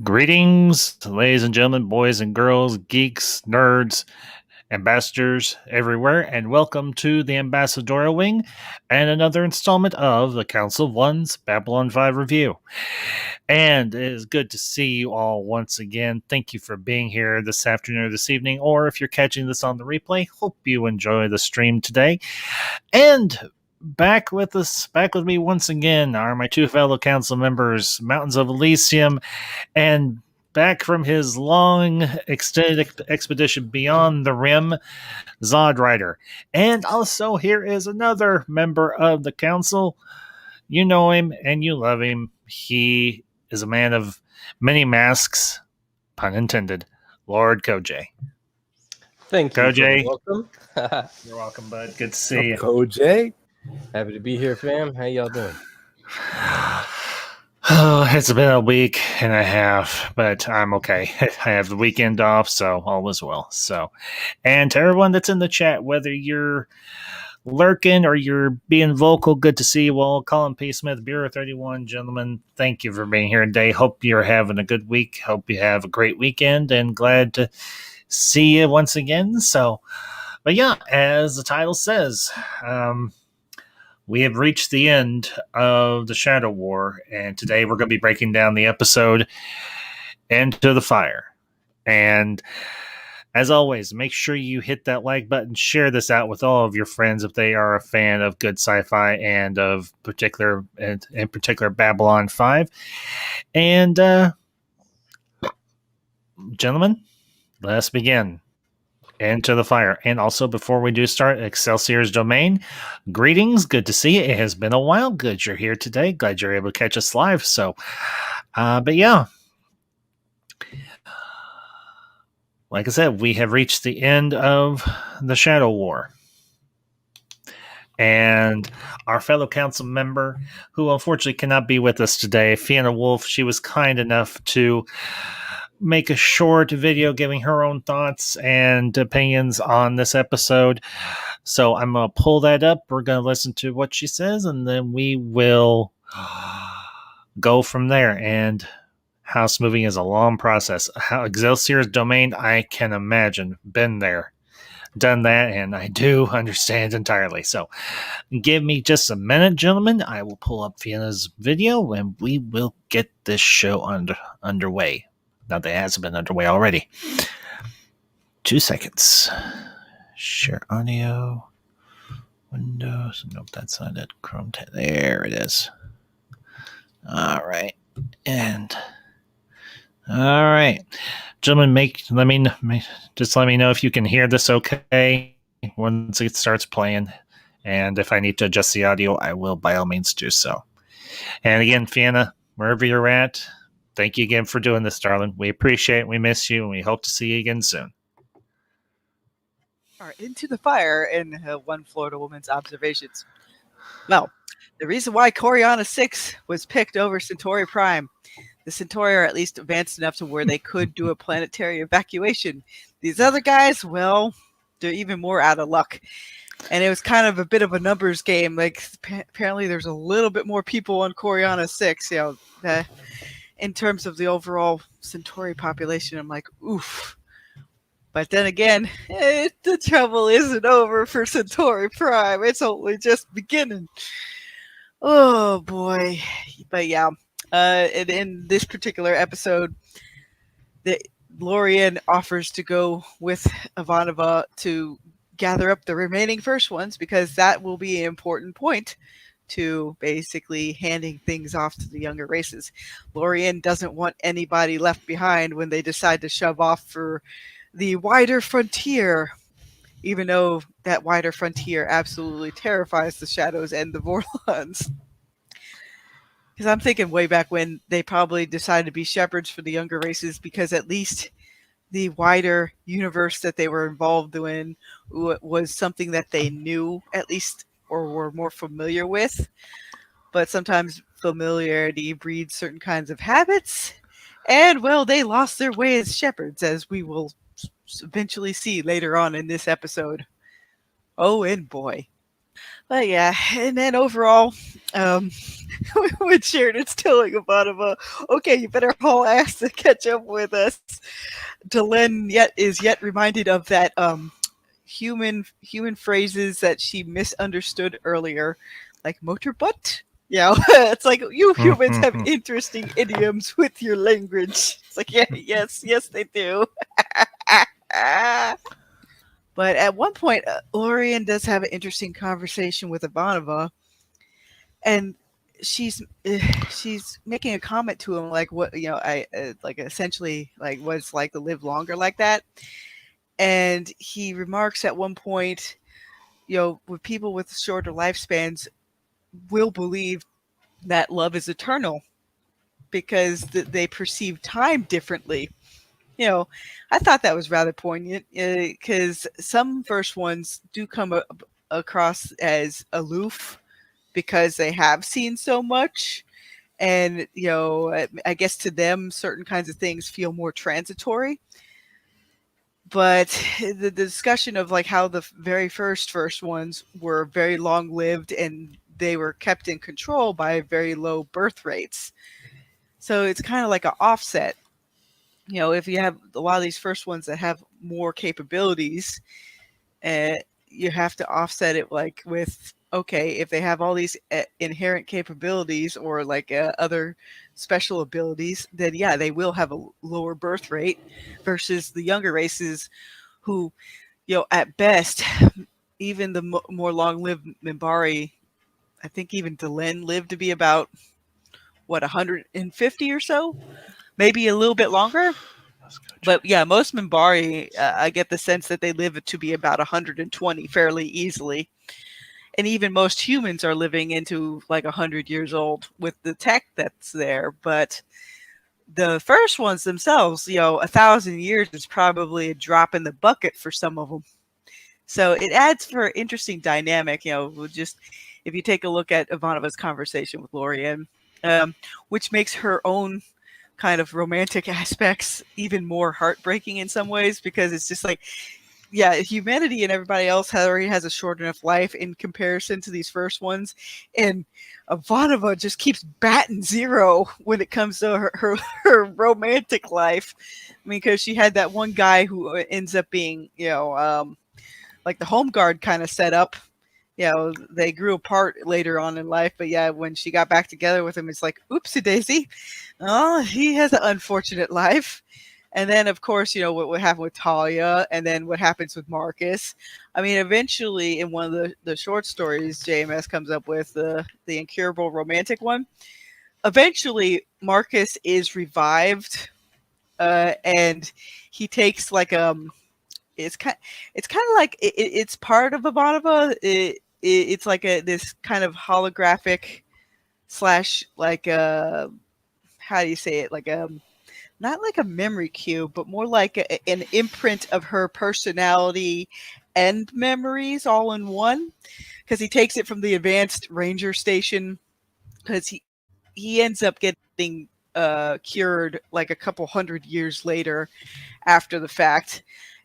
Greetings, ladies and gentlemen, boys and girls, geeks, nerds, ambassadors everywhere, and welcome to the Ambassadorial Wing and another installment of the Council of One's Babylon 5 review. And it is good to see you all once again. Thank you for being here this afternoon or this evening, or if you're catching this on the replay, hope you enjoy the stream today. And back with me once again are my two fellow council members, Mountains of Elysium, and back from his long extended expedition beyond the rim, Zod Rider. And also here is another member of the council. You know him and you love him. He is a man of many masks, pun intended, Lord Koj. Thank you. Koj. Welcome. You're welcome, bud. Good to see you. Koj. Happy to be here, fam. How y'all doing? Oh, it's been a week and a half, but I'm okay. I have the weekend off, so all is well. So, and to everyone that's in the chat, whether you're lurking or you're being vocal, good to see you all. Colin P. Smith, Bureau 31, gentlemen, thank you for being here today. Hope you're having a good week. Hope you have a great weekend, and glad to see you once again. So, but yeah, as the title says, we have reached the end of the Shadow War, and today we're going to be breaking down the episode Into the Fire. And as always, make sure you hit that like button, share this out with all of your friends if they are a fan of good sci-fi and of in particular Babylon 5. And gentlemen, let's begin. Into the Fire. And also, before we do start, Excelsior's Domain, greetings. Good to see you. It has been a while. Good you're here today. Glad you're able to catch us live. So, but yeah. Like I said, we have reached the end of the Shadow War. And our fellow council member, who unfortunately cannot be with us today, Fiona Wolf, she was kind enough to make a short video giving her own thoughts and opinions on this episode. So I'm going to pull that up. We're going to listen to what she says, and then we will go from there. And house moving is a long process. How Excelsior's Domain, I can imagine. Been there, done that, and I do understand entirely. So give me just a minute, gentlemen. I will pull up Fiona's video, and we will get this show underway. Not that it hasn't been underway already. 2 seconds. Share audio. Windows. Nope, that's not it. Chrome 10. There it is. All right. And all right. Gentlemen, let me know if you can hear this okay once it starts playing. And if I need to adjust the audio, I will by all means do so. And again, Fiona, wherever you're at, thank you again for doing this, darling. We appreciate it. We miss you, and we hope to see you again soon. All right, Into the Fire in One Florida Woman's Observations. Well, the reason why Coriana 6 was picked over Centauri Prime, the Centauri are at least advanced enough to where they could do a planetary evacuation. These other guys, well, they're even more out of luck. And it was kind of a bit of a numbers game. Like, apparently there's a little bit more people on Coriana 6, in terms of the overall Centauri population. I'm like, oof. But then again, the trouble isn't over for Centauri Prime. It's only just beginning. Oh, boy. But yeah, in this particular episode, Lorien offers to go with Ivanova to gather up the remaining first ones, because that will be an important point to basically handing things off to the younger races. Lorien doesn't want anybody left behind when they decide to shove off for the wider frontier, even though that wider frontier absolutely terrifies the Shadows and the Vorlons. Because I'm thinking way back when they probably decided to be shepherds for the younger races, because at least the wider universe that they were involved in was something that they knew, at least, or were more familiar with. But sometimes familiarity breeds certain kinds of habits, and well, they lost their way as shepherds, as we will eventually see later on in this episode. Oh, and boy. But yeah, and then overall, um, when Sheridan's telling Ivanova, okay, you better haul ass to catch up with us, Delenn is yet reminded of that human phrases that she misunderstood earlier, like motor butt. Yeah, it's like you humans have interesting idioms with your language. It's like, yeah, yes, they do. But at one point, Lorian does have an interesting conversation with Ivanova, and she's she's making a comment to him like, what, I like essentially like what it's like to live longer like that. And he remarks at one point, with people with shorter lifespans will believe that love is eternal because they perceive time differently. I thought that was rather poignant because some first ones do come across as aloof because they have seen so much. And, I guess to them, certain kinds of things feel more transitory. But the discussion of like how the very first ones were very long lived and they were kept in control by very low birth rates. So it's kind of like an offset. If you have a lot of these first ones that have more capabilities, you have to offset it like with, okay, if they have all these inherent capabilities or like other special abilities, then yeah, they will have a lower birth rate versus the younger races who, at best, even the more long-lived Minbari, I think even Delenn lived to be about, 150 or so, maybe a little bit longer. But yeah, most Minbari, I get the sense that they live to be about 120 fairly easily. And even most humans are living into like 100 years old with the tech that's there. But the first ones themselves, 1,000 years is probably a drop in the bucket for some of them. So it adds for interesting dynamic, just if you take a look at Ivanova's conversation with Lorian, which makes her own kind of romantic aspects even more heartbreaking in some ways, because it's just like, yeah, humanity and everybody else already has a short enough life in comparison to these first ones. And Ivanova just keeps batting zero when it comes to her romantic life. I mean, because she had that one guy who ends up being, like the home guard kind of setup. They grew apart later on in life, but yeah, when she got back together with him, it's like, oopsie daisy. Oh, he has an unfortunate life. And then, of course, what happened with Talia, and then what happens with Marcus. I mean, eventually, in one of the short stories JMS comes up with, the incurable romantic one, eventually Marcus is revived, and he takes like it's kind of like it's part of Ivanova. It's like this kind of holographic slash like how do you say it, like not like a memory cube, but more like an imprint of her personality and memories all in one, because he takes it from the advanced ranger station, because he ends up getting cured like a couple hundred years later after the fact.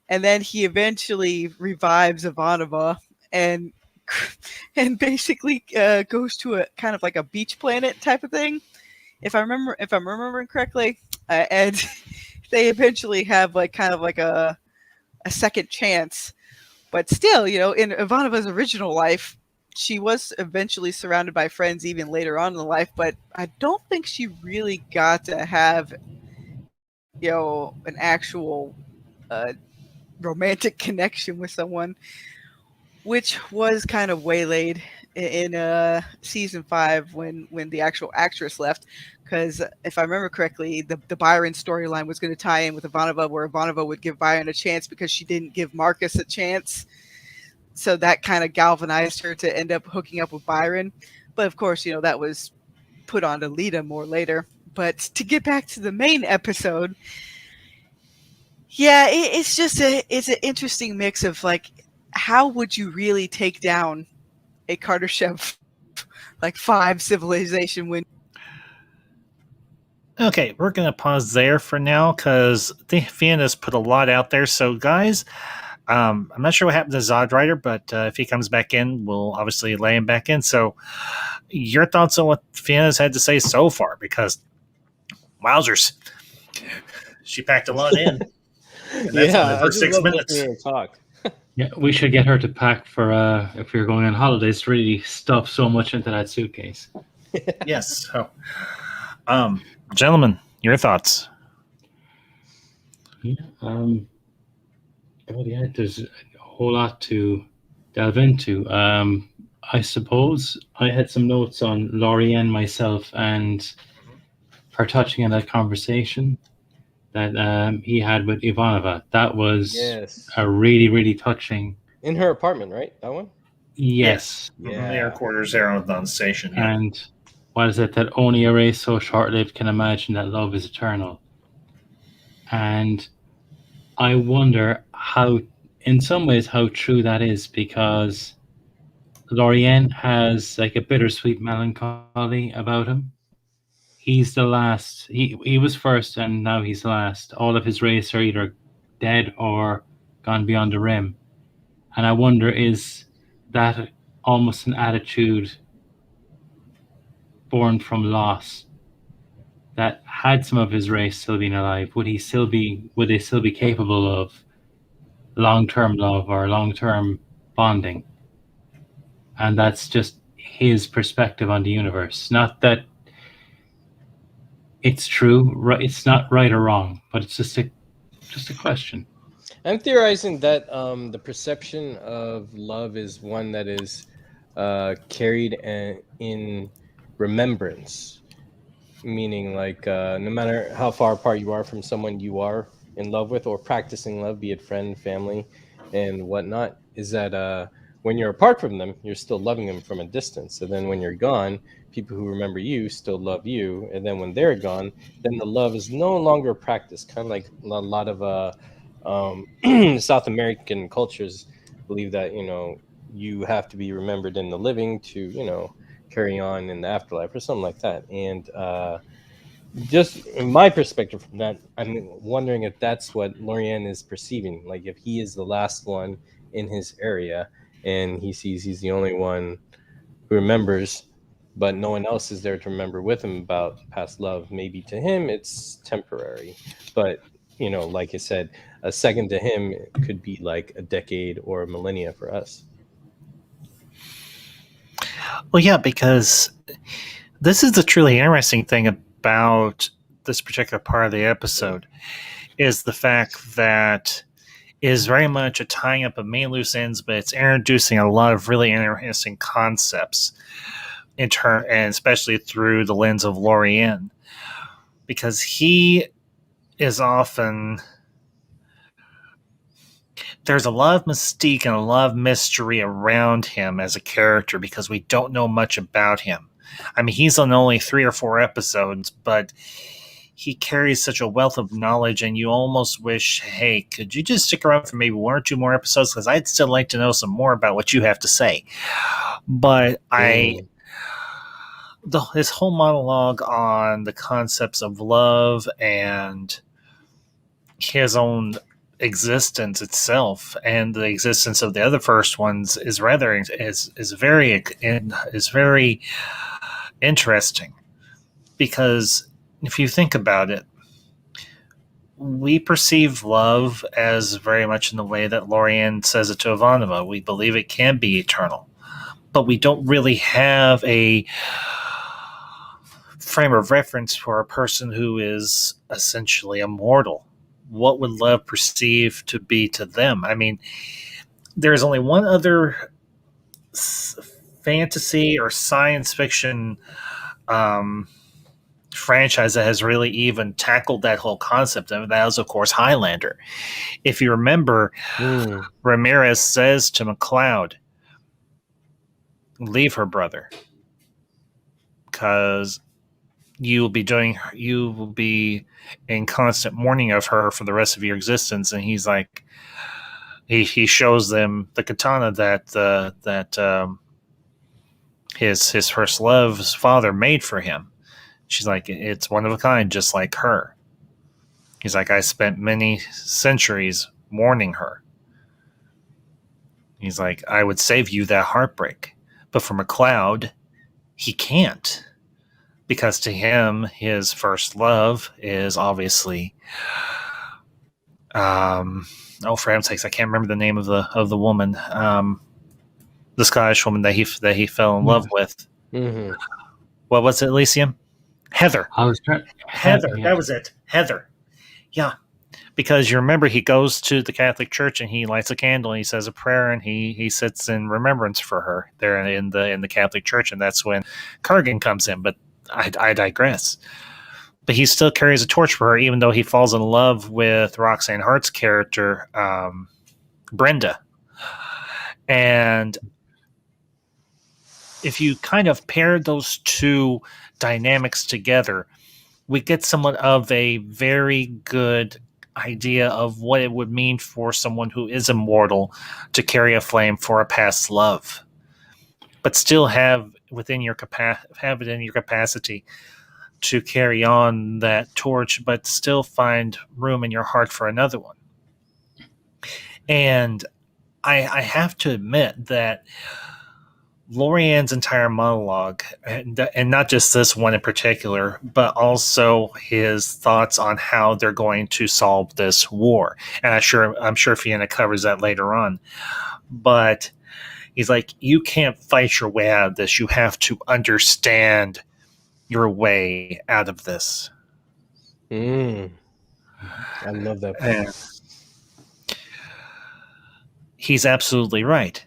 And then he eventually revives Ivanova and basically goes to a kind of like a beach planet type of thing, if I'm remembering correctly. And they eventually have like kind of like a second chance. But still, in Ivanova's original life, she was eventually surrounded by friends even later on in life, but I don't think she really got to have, an actual romantic connection with someone, which was kind of waylaid in season 5 when the actual actress left. Because if I remember correctly, the Byron storyline was going to tie in with Ivanova, where Ivanova would give Byron a chance because she didn't give Marcus a chance. So that kind of galvanized her to end up hooking up with Byron. But of course, that was put on to Lita more later. But to get back to the main episode, yeah, it's just it's an interesting mix of like, how would you really take down a Kardashev like 5 civilization when. Okay, we're going to pause there for now because Fianna's put a lot out there. So, guys, I'm not sure what happened to Zod Rider, but if he comes back in, we'll obviously lay him back in. So, your thoughts on what Fiona's had to say so far? Because, wowzers, she packed a lot in. And that's only Yeah, I for just 6 love minutes. listening to her talk. Yeah, we should get her to pack for if we're going on holidays to really stuff so much into that suitcase. Yes. So, gentlemen, your thoughts? Yeah. Well, yeah, there's a whole lot to delve into. I suppose I had some notes on Lorianne myself and her touching on that conversation that he had with Ivanova. That was Yes. a really, really touching. In her apartment, right? That one? Yes. The air quarters there on the station. Yeah. And what is it that only a race so short-lived can imagine that love is eternal? And I wonder how, in some ways, how true that is, because Lorianne has like a bittersweet melancholy about him. He's the last. He was first, and now he's the last. All of his race are either dead or gone beyond the rim. And I wonder, is that almost an attitude born from loss? That had some of his race still been alive, would they still be capable of long-term love or long-term bonding? And that's just his perspective on the universe. Not that it's true, right? It's not right or wrong, but it's just a question. I'm theorizing that the perception of love is one that is carried in remembrance, meaning like no matter how far apart you are from someone you are in love with or practicing love, be it friend, family, and whatnot, is that when you're apart from them, you're still loving them from a distance. And then when you're gone, people who remember you still love you. And then when they're gone, then the love is no longer practiced. Kind of like a lot of South American cultures believe that, you have to be remembered in the living to, carry on in the afterlife or something like that. And just in my perspective from that, I'm wondering if that's what Lorianne is perceiving. Like if he is the last one in his area and he sees he's the only one who remembers, but no one else is there to remember with him about past love. Maybe to him it's temporary, but like I said, a second to him could be like a decade or a millennia for us. Well, yeah, because this is the truly interesting thing about this particular part of the episode is the fact that it is very much a tying up of main loose ends, but it's introducing a lot of really interesting concepts and especially through the lens of Lorianne, because he is often, there's a lot of mystique and a lot of mystery around him as a character because we don't know much about him. I mean, he's on only 3 or 4 episodes, but he carries such a wealth of knowledge, and you almost wish, hey, could you just stick around for maybe 1 or 2 more episodes? Because I'd still like to know some more about what you have to say. But his whole monologue on the concepts of love and his own existence itself and the existence of the other first ones is very interesting, because if you think about it, we perceive love as very much in the way that Lorianne says it to Ivanova. We believe it can be eternal, but we don't really have a frame of reference for a person who is essentially immortal. What would love perceive to be to them? I mean, there's only one other fantasy or science fiction franchise that has really even tackled that whole concept, and that was, of course, Highlander. If you remember, Ramirez says to McLeod, leave her, brother, because you will be in constant mourning of her for the rest of your existence. And he's like, he shows them the katana that his first love's father made for him. She's like, it's one of a kind, just like her. He's like, I spent many centuries mourning her. He's like, I would save you that heartbreak. But for McLeod, he can't. Because to him, his first love is obviously, for heaven's sakes, I can't remember the name of the woman, the Scottish woman that he fell in love with. Mm-hmm. What was it, Elysium? Heather. I was trying. Heather. Yeah. That was it. Heather. Yeah. Because you remember, he goes to the Catholic Church and he lights a candle and he says a prayer and he sits in remembrance for her there in the Catholic Church, and that's when Kurgan comes in. But I digress. But he still carries a torch for her, even though he falls in love with Roxanne Hart's character, Brenda. And if you kind of pair those two dynamics together, we get somewhat of a very good idea of what it would mean for someone who is immortal to carry a flame for a past love, but still have it in your capacity to carry on that torch, but still find room in your heart for another one. And I have to admit that Lorian's entire monologue, and not just this one in particular, but also his thoughts on how they're going to solve this war. And I'm sure Fiona covers that later on. But he's like, you can't fight your way out of this. You have to understand your way out of this. I love that part. He's absolutely right.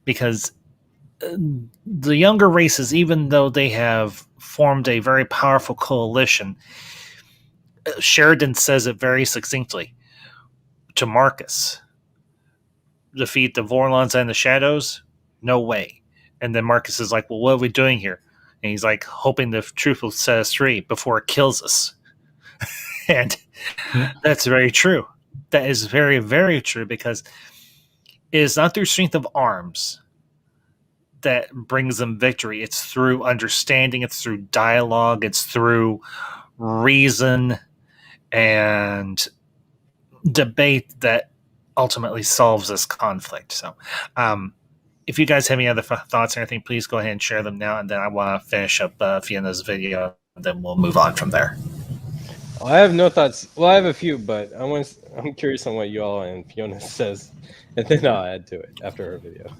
Because the younger races, even though they have formed a very powerful coalition, Sheridan says it very succinctly to Marcus. Defeat the Vorlons and the Shadows? No way. And then Marcus is like, well, what are we doing here? And he's like, hoping the truth will set us free before it kills us. And that's very true. That is very, very true, because it is not through strength of arms that brings them victory. It's through understanding, it's through dialogue, it's through reason and debate that ultimately solves this conflict. So if you guys have any other thoughts or anything, please go ahead and share them now, and then I want to finish up Fiona's video, and then we'll move on from there. I have no thoughts. Well, I have a few, but I'm curious on what you all and Fiona says, and then I'll add to it after her video.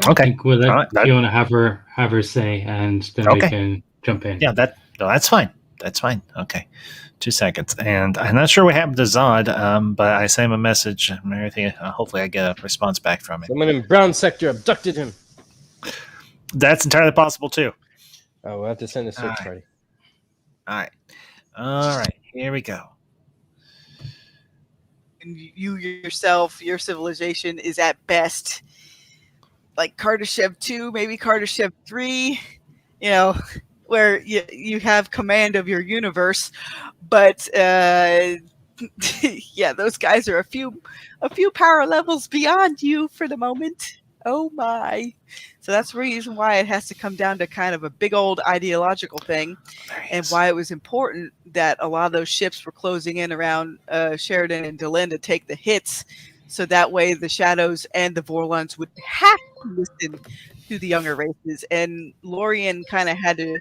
Okay. We'll let Fiona have her say, and then we can jump in. Yeah, that's fine. That's fine. Okay. 2 seconds. And I'm not sure what happened to Zod, but I sent him a message and everything. Hopefully I get a response back from him. Someone in Brown Sector abducted him. That's entirely possible, too. Oh, we'll have to send a search party. All right. Here we go. And you yourself, your civilization is at best like Kardashev 2, maybe Kardashev 3, where you have command of your universe. But yeah, those guys are a few power levels beyond you for the moment. Oh my. So that's the reason why it has to come down to kind of a big old ideological thing, and why it was important that a lot of those ships were closing in around Sheridan and Delenn to take the hits, so that way the Shadows and the Vorlons would have to listen to the younger races. And Lorien kind of had to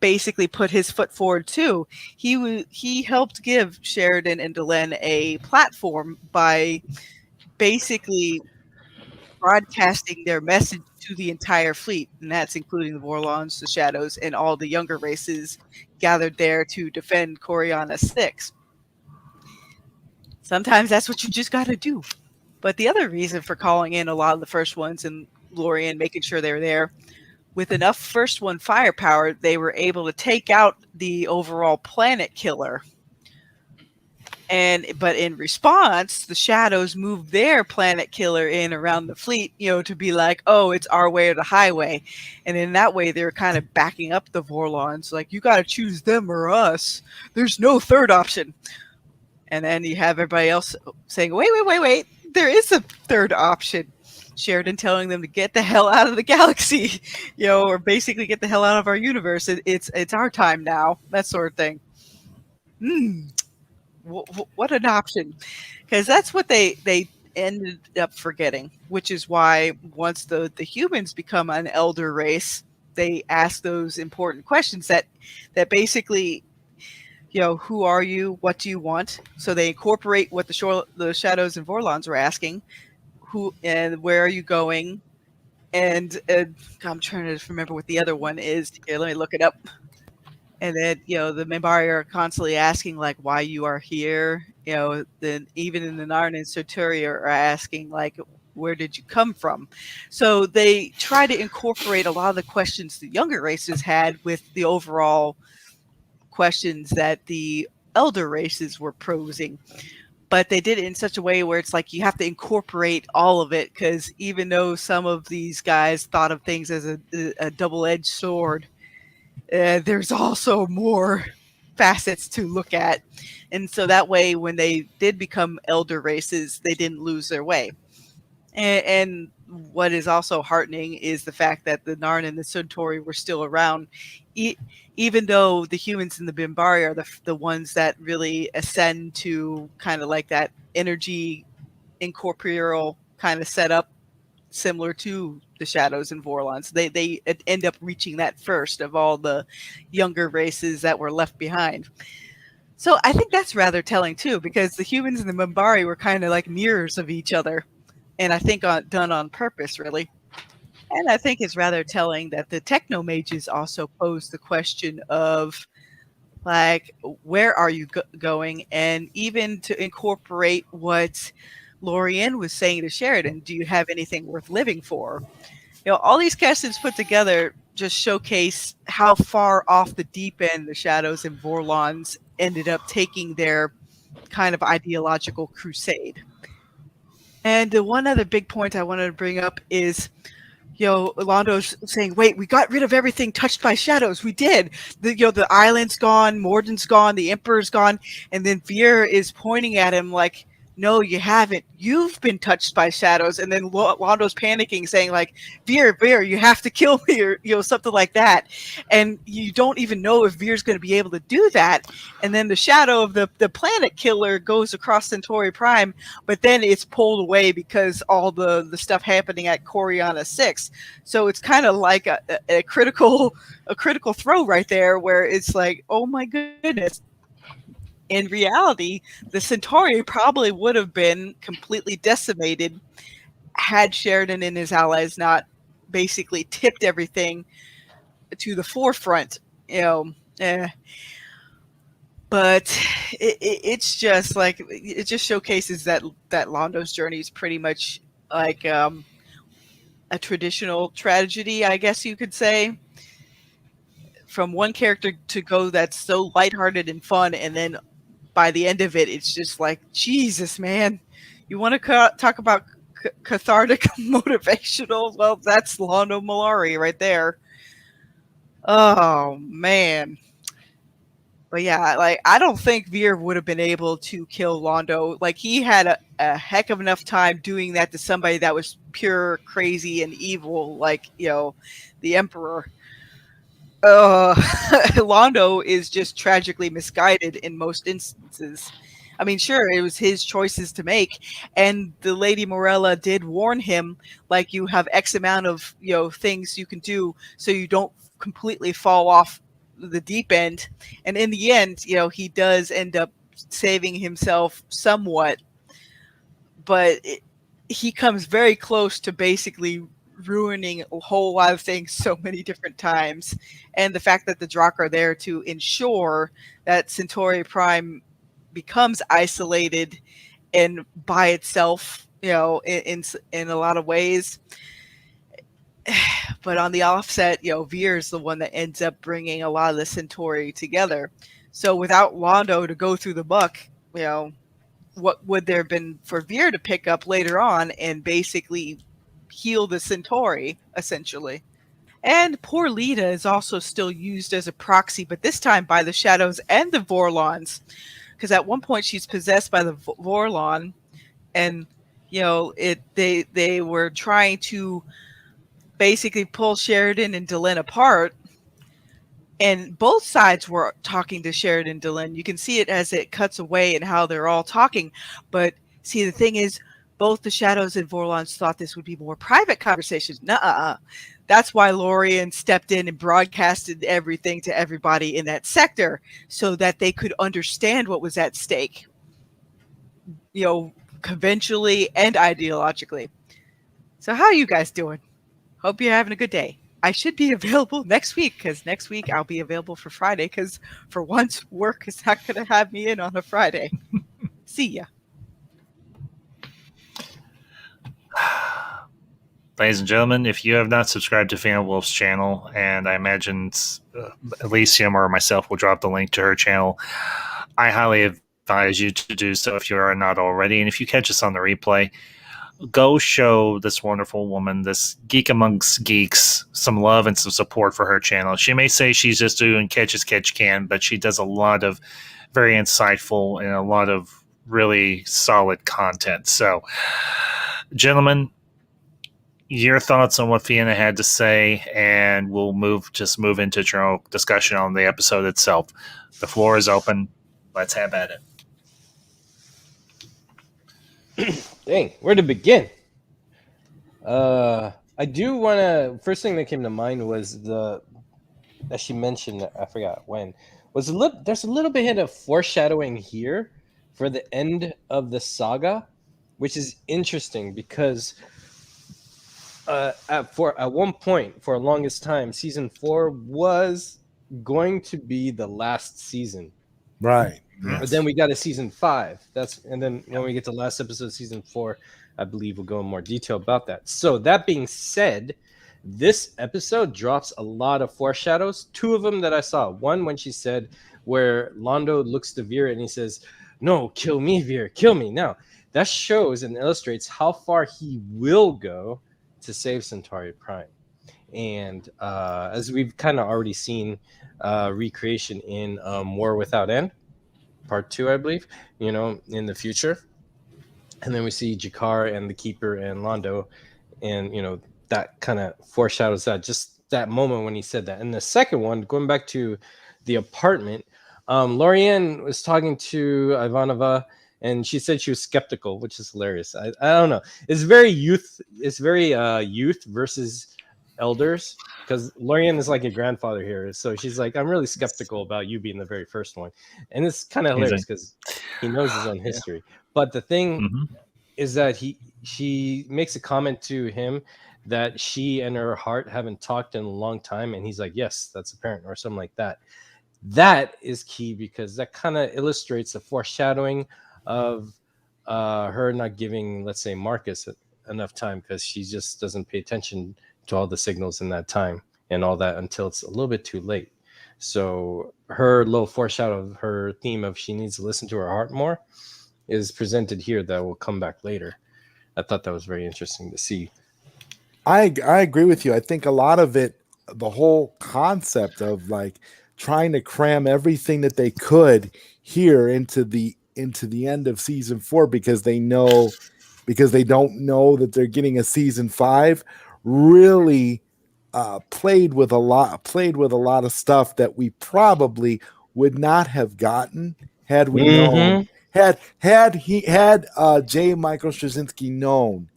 basically put his foot forward too. He helped give Sheridan and Delenn a platform by basically broadcasting their message to the entire fleet, and that's including the Vorlons, the Shadows, and all the younger races gathered there to defend Coriana 6. Sometimes that's what you just got to do. But the other reason for calling in a lot of the first ones and Lorien making sure they were there, with enough first one firepower, they were able to take out the overall planet killer. But in response, the Shadows moved their planet killer in around the fleet, to be like, oh, it's our way or the highway. And in that way, they're kind of backing up the Vorlons, like, you got to choose them or us. There's no third option. And then you have everybody else saying, wait, there is a third option. Sheridan telling them to get the hell out of the galaxy, or basically get the hell out of our universe. It's our time now, that sort of thing. What an option. Because that's what they ended up forgetting, which is why once the humans become an elder race, they ask those important questions that basically, who are you? What do you want? So they incorporate what the shadows and Vorlons were asking. Who and where are you going? And I'm trying to remember what the other one is. Here, let me look it up. And then, the Minbari are constantly asking, like, why you are here. Then even in the Narn and Soteria are asking, like, where did you come from? So they try to incorporate a lot of the questions the younger races had with the overall questions that the elder races were posing. But they did it in such a way where it's like you have to incorporate all of it, because even though some of these guys thought of things as a double-edged sword, there's also more facets to look at. And so that way, when they did become elder races, they didn't lose their way. And what is also heartening is the fact that the Narn and the Centauri were still around, even though the humans and the Bimbari are the ones that really ascend to kind of like that energy incorporeal kind of setup, similar to the Shadows and Vorlons. They end up reaching that first of all the younger races that were left behind. So I think that's rather telling too, because the humans and the Minbari were kind of like mirrors of each other. And I think done on purpose, really. And I think it's rather telling that the techno mages also pose the question of, like, where are you going? And even to incorporate what Lorianne was saying to Sheridan, do you have anything worth living for? All these questions put together just showcase how far off the deep end the Shadows and Vorlons ended up taking their kind of ideological crusade. And the one other big point I wanted to bring up is, Londo's saying, wait, we got rid of everything touched by shadows. We did. The island's gone, Morden's gone, the Emperor's gone. And then Veer is pointing at him like, no, you haven't. You've been touched by shadows. And then Londo's panicking, saying like, Veer, you have to kill me, or something like that. And you don't even know if Veer's going to be able to do that. And then the shadow of the planet killer goes across Centauri Prime, but then it's pulled away because all the stuff happening at Coriana 6. So it's kind of like a critical throw right there, where it's like, oh my goodness. In reality, the Centauri probably would have been completely decimated had Sheridan and his allies not basically tipped everything to the forefront. But it's just like, it just showcases that Londo's journey is pretty much like a traditional tragedy, I guess you could say. From one character to go that's so lighthearted and fun, and then by the end of it, it's just like, Jesus, man, you want to talk about cathartic motivational? Well, that's Londo Malari right there. Oh, man. But yeah, like, I don't think Veer would have been able to kill Londo. Like, he had a heck of enough time doing that to somebody that was pure crazy and evil, like, the Emperor. Londo is just tragically misguided in most instances. I mean, sure, it was his choices to make, and the Lady Morella did warn him, like, you have X amount of things you can do, so you don't completely fall off the deep end. And in the end, he does end up saving himself somewhat, but he comes very close to basically ruining a whole lot of things so many different times. And the fact that the Drakh are there to ensure that Centauri Prime becomes isolated and by itself, in a lot of ways. But on the offset, Veer is the one that ends up bringing a lot of the Centauri together. So without Londo to go through the muck, what would there have been for Veer to pick up later on and basically heal the Centauri, essentially? And poor Lita is also still used as a proxy, but this time by the Shadows and the Vorlons. Because at one point she's possessed by the Vorlon, and they were trying to basically pull Sheridan and Delenn apart, and both sides were talking to Sheridan and Delenn. You can see it as it cuts away and how they're all talking. But see, the thing is, both the Shadows and Vorlons thought this would be more private conversations. Nuh-uh. That's why Lorien stepped in and broadcasted everything to everybody in that sector so that they could understand what was at stake, conventionally and ideologically. So how are you guys doing? Hope you're having a good day. I should be available next week because next week I'll be available for Friday because for once work is not going to have me in on a Friday. See ya. Ladies and gentlemen, if you have not subscribed to Fiona Wolf's channel, and I imagine Elysium or myself will drop the link to her channel, I highly advise you to do so if you are not already. And if you catch us on the replay, go show this wonderful woman, this geek amongst geeks, some love and some support for her channel. She may say she's just doing catch as catch can, but she does a lot of very insightful and a lot of really solid content. So, gentlemen, your thoughts on what Fiona had to say, and we'll move into general discussion on the episode itself. The floor is open. Let's have at it. Dang, where to begin? I do want to. First thing that came to mind was that she mentioned. I forgot when. There's a little bit of foreshadowing here for the end of the saga, which is interesting because at one point, for the longest time, season 4 was going to be the last season. Right. Yes. But then we got a season 5. And then when we get to the last episode of season 4, I believe we'll go in more detail about that. So that being said, this episode drops a lot of foreshadows. 2 of them that I saw. One when she said where Londo looks to Veer and he says, "No, kill me, Veer, kill me." Now, that shows and illustrates how far he will go to save Centauri Prime. And as we've kind of already seen recreation in War Without End, Part 2, I believe, in the future. And then we see Jakar and the Keeper and Londo, and, that kind of foreshadows that, just that moment when he said that. And the second one, going back to the apartment, Lorien was talking to Ivanova, and she said she was skeptical, which is hilarious. I don't know. It's very youth. It's very youth versus elders, because Lorien is like a grandfather here. So she's like, "I'm really skeptical about you being the very first one." And it's kind of hilarious because he knows his own history. But the thing is that she makes a comment to him that she and her heart haven't talked in a long time. And he's like, "Yes, that's apparent," or something like that. That is key because that kind of illustrates the foreshadowing of her not giving, let's say, Marcus enough time, because she just doesn't pay attention to all the signals in that time and all that until it's a little bit too late. So her little foreshadow of her theme of she needs to listen to her heart more is presented here. That will come back later. I thought that was very interesting to see. I agree with you. I think a lot of it, the whole concept of like trying to cram everything that they could here into the end of season 4 because they don't know that they're getting a season 5, really played with a lot of stuff that we probably would not have gotten had we known, had J. Michael Straczynski known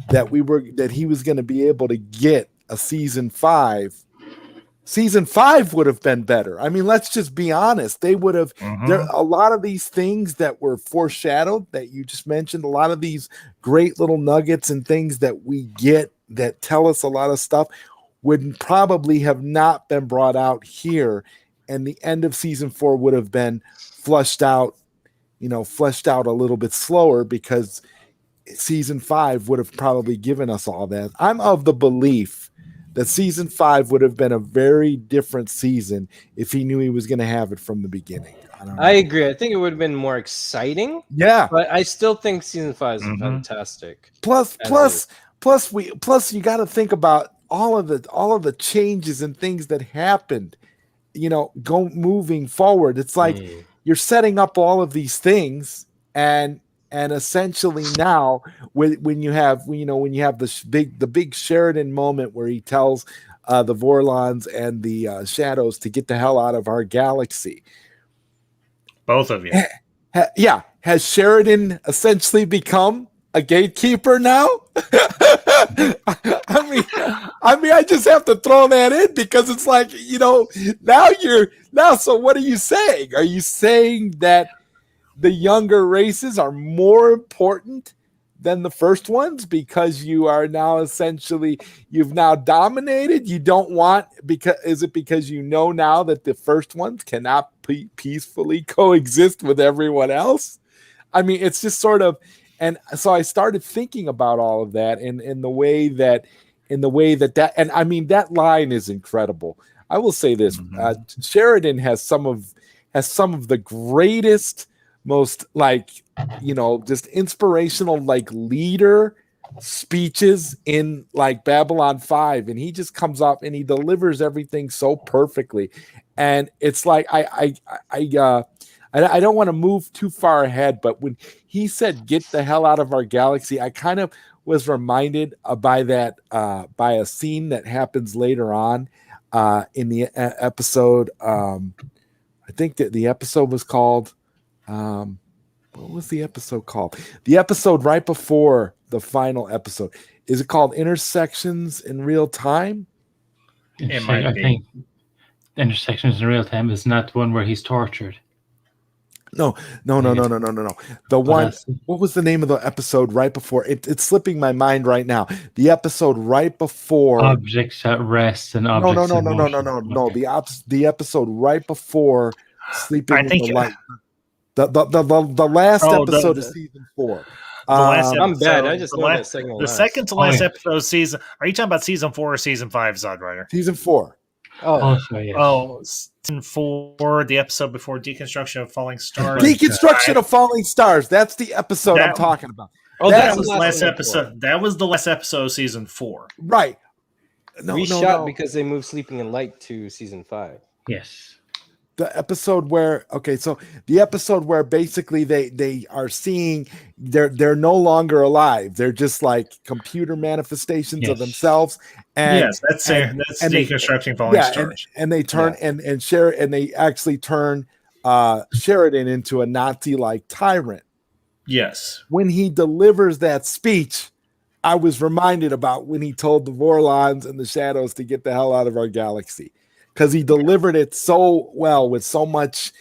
that he was going to be able to get a season 5. Season 5 would have been better. I mean, let's just be honest. They would have there a lot of these things that were foreshadowed that you just mentioned, a lot of these great little nuggets and things that we get that tell us a lot of stuff would probably have not been brought out here, and the end of season 4 would have been fleshed out a little bit slower because season 5 would have probably given us all that. I'm of the belief that season 5 would have been a very different season if he knew he was going to have it from the beginning. I agree. I think it would have been more exciting. Yeah, but I still think season 5 is fantastic. Plus, you got to think about all of the changes and things that happened. Moving forward, it's like you're setting up all of these things, and essentially now when you have the big Sheridan moment where he tells the Vorlons and the Shadows to get the hell out of our galaxy. Both of you. Has Sheridan essentially become a gatekeeper now? I mean, I just have to throw that in because it's like, now. So what are you saying? Are you saying that the younger races are more important than the first ones because you are now you've now dominated? You don't want, is it because you know now that the first ones cannot peacefully coexist with everyone else? I mean, it's just sort of, and so I started thinking about all of that in the way that, and I mean, that line is incredible. I will say this: Sheridan has some of the greatest, most just inspirational leader speeches in Babylon 5, and he just comes up and he delivers everything so perfectly, and it's like I don't want to move too far ahead, but when he said "get the hell out of our galaxy," I kind of was reminded by a scene that happens later on in the episode. I think that the episode was called. What was the episode called? The episode right before the final episode. Is it called Intersections in Real Time? It might I be. think Intersections in Real Time is not the one where he's tortured. No. The one. What was the name of the episode right before? It's slipping my mind right now. The episode right before Objects at Rest and Objects in Motion. No. The episode right before Sleeping in the Light. The last episode of season 4. The last I'm episode, bad. I just know that second. The second to last episode of season. Are you talking about season 4 or season 5, Zodrider? Season 4. Season 4, the episode before Deconstruction of Falling Stars. Deconstruction of Falling Stars. That's the episode I'm talking about. That was the last episode. That was the last episode of season 4. Right. Reshot because they moved Sleeping in Light to season 5. Yes. The episode where the episode where basically they are seeing they're no longer alive. They're just like computer manifestations of themselves. And yes, that's Deconstructing Falling Stars. And they turn and they actually turn Sheridan into a Nazi-like tyrant. Yes. When he delivers that speech, I was reminded about when he told the Vorlons and the Shadows to get the hell out of our galaxy. Because he delivered it so well with so much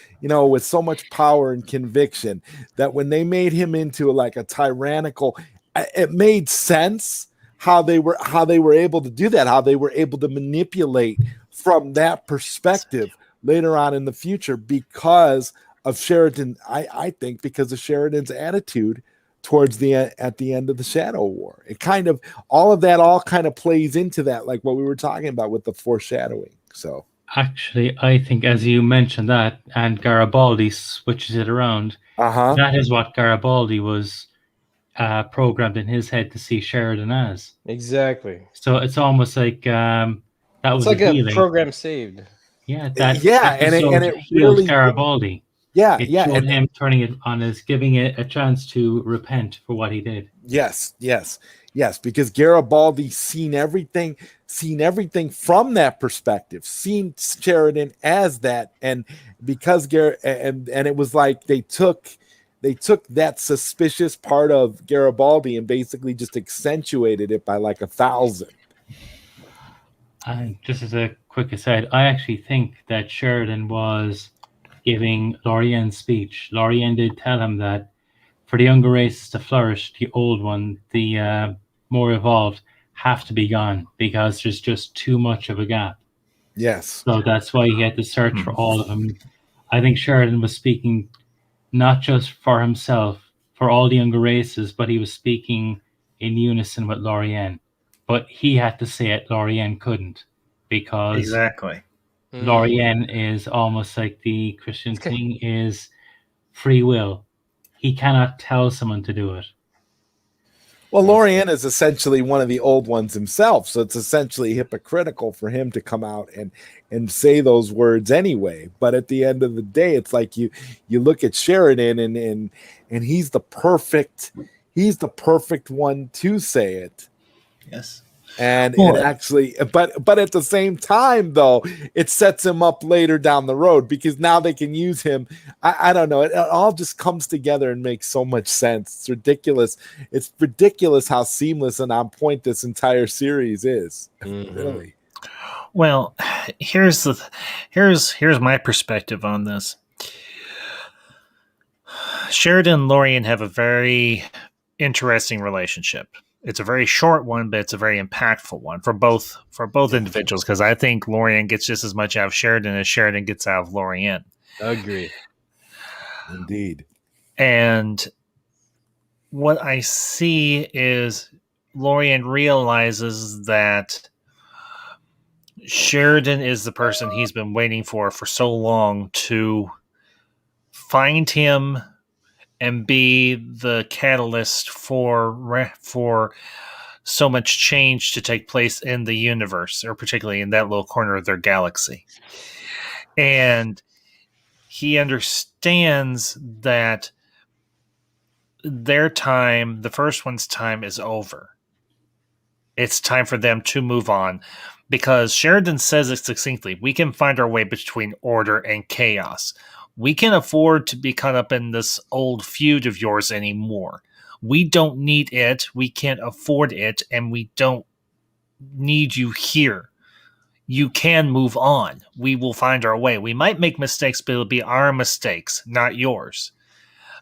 power and conviction that when they made him into like a tyrannical, it made sense how they were able to do that, how they were able to manipulate from that perspective later on in the future because of Sheridan. I think because of Sheridan's attitude towards at the end of the Shadow War. It kind of all kind of plays into that, like what we were talking about with the foreshadowing. So actually, I think as you mentioned that, and Garibaldi switches it around. That is what Garibaldi was programmed in his head to see Sheridan as. Exactly. So it's almost like that was like a healing. Program saved. Yeah, and it really Garibaldi. Yeah, it showed him turning it on as giving it a chance to repent for what he did. Yes, because Garibaldi seen everything from that perspective, seen Sheridan as that, and because and it was like they took that suspicious part of Garibaldi and basically just accentuated it by like 1,000. And just as a quick aside, I actually think that Sheridan was giving Lorien's speech. Lorien did tell him that for the younger races to flourish, the old one, the more evolved, have to be gone because there's just too much of a gap. Yes. So that's why he had to search for all of them. I think Sheridan was speaking not just for himself, for all the younger races, but he was speaking in unison with Lorien. But he had to say it, Lorien couldn't, because exactly. Lorien is almost like the Christian thing is free will. He cannot tell someone to do it. Well, Lorien is essentially one of the old ones himself, so it's essentially hypocritical for him to come out and say those words anyway. But at the end of the day, it's like you look at Sheridan and he's the perfect one to say it. Yes. And Well, it actually, but at the same time, though, it sets him up later down the road because now they can use him. I don't know. It all just comes together and makes so much sense. It's ridiculous. It's ridiculous how seamless and on point this entire series is. Really. Well, here's my perspective on this. Sheridan and Lorien have a very interesting relationship. It's a very short one, but it's a very impactful one for both individuals, because I think Lorien gets just as much out of Sheridan as Sheridan gets out of Lorien. Agree. Indeed. And what I see is Lorien realizes that Sheridan is the person he's been waiting for so long to find him and be the catalyst for so much change to take place in the universe, or particularly in that little corner of their galaxy. And he understands that their time, the first one's time, is over. It's time for them to move on, because Sheridan says it succinctly: we can find our way between order and chaos. We can't afford to be caught up in this old feud of yours anymore. We don't need it. We can't afford it, and we don't need you here. You can move on. We will find our way. We might make mistakes, but it'll be our mistakes, not yours.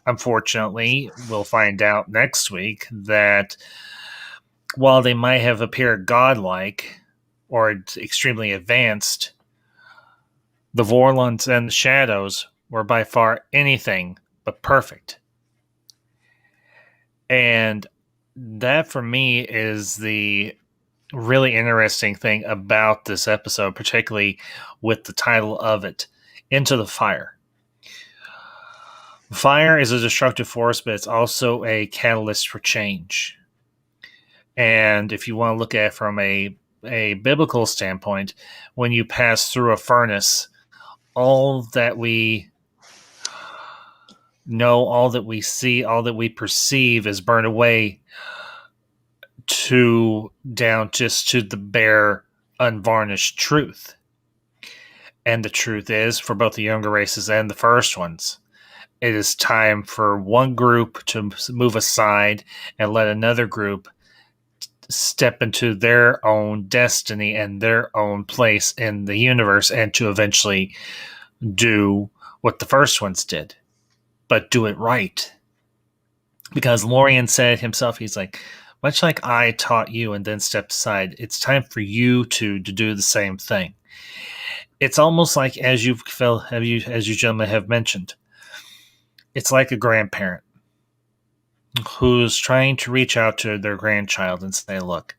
Unfortunately, we'll find out next week that while they might have appeared godlike or extremely advanced, the Vorlons and the Shadows were by far anything but perfect. And that, for me, is the really interesting thing about this episode, particularly with the title of it, Into the Fire. Fire is a destructive force, but it's also a catalyst for change. And if you want to look at it from a biblical standpoint, when you pass through a furnace, all that we know, all that we see, all that we perceive is burned away down just to the bare, unvarnished truth. And the truth is, for both the younger races and the first ones, it is time for one group to move aside and let another group step into their own destiny and their own place in the universe, and to eventually do what the first ones did, but do it right. Because Lorien said himself, he's like, much like I taught you and then stepped aside, it's time for you to do the same thing. It's almost like, as you gentlemen have mentioned, it's like a grandparent who's trying to reach out to their grandchild and say, look,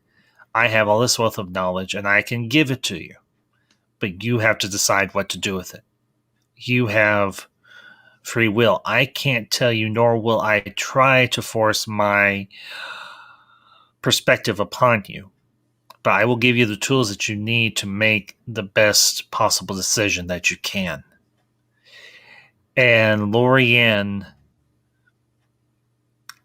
I have all this wealth of knowledge and I can give it to you, but you have to decide what to do with it. You have free will. I can't tell you, nor will I try to force my perspective upon you, but I will give you the tools that you need to make the best possible decision that you can. And Lorien,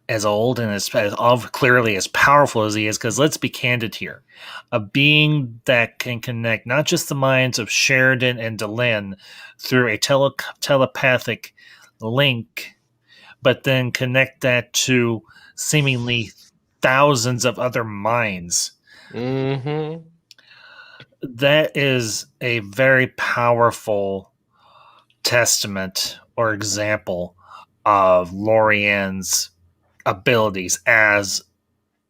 as old and as clearly as powerful as he is, because let's be candid here, a being that can connect not just the minds of Sheridan and Delenn through a telepathic link, but then connect that to seemingly thousands of other minds. Mm-hmm. That is a very powerful testament or example of Lorien's abilities as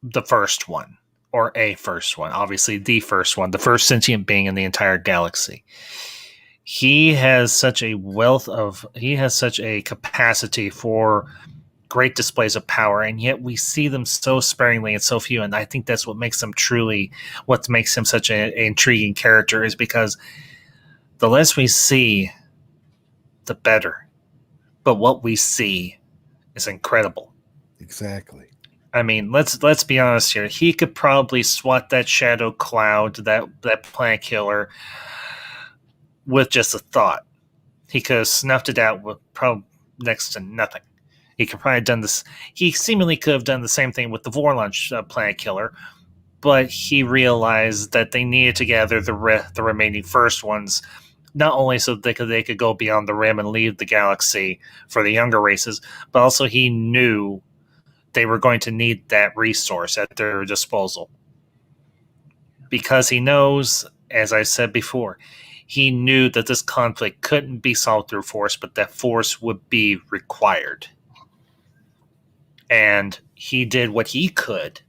the first one, or a first one, obviously the first one, the first sentient being in the entire galaxy. He has such a capacity for great displays of power, and yet we see them so sparingly and so few. And I think that's what makes him such an intriguing character, is because the less we see, the better. But what we see is incredible. Exactly. I mean, let's be honest here. He could probably swat that shadow cloud, that planet killer, with just a thought. He could have snuffed it out with probably next to nothing. He could probably have done this. He seemingly could have done the same thing with the Vorlon planet killer, but he realized that they needed to gather the remaining first ones, not only so they could go beyond the rim and leave the galaxy for the younger races, but also he knew they were going to need that resource at their disposal. Because he knows, as I said before, he knew that this conflict couldn't be solved through force, but that force would be required. And he did what he could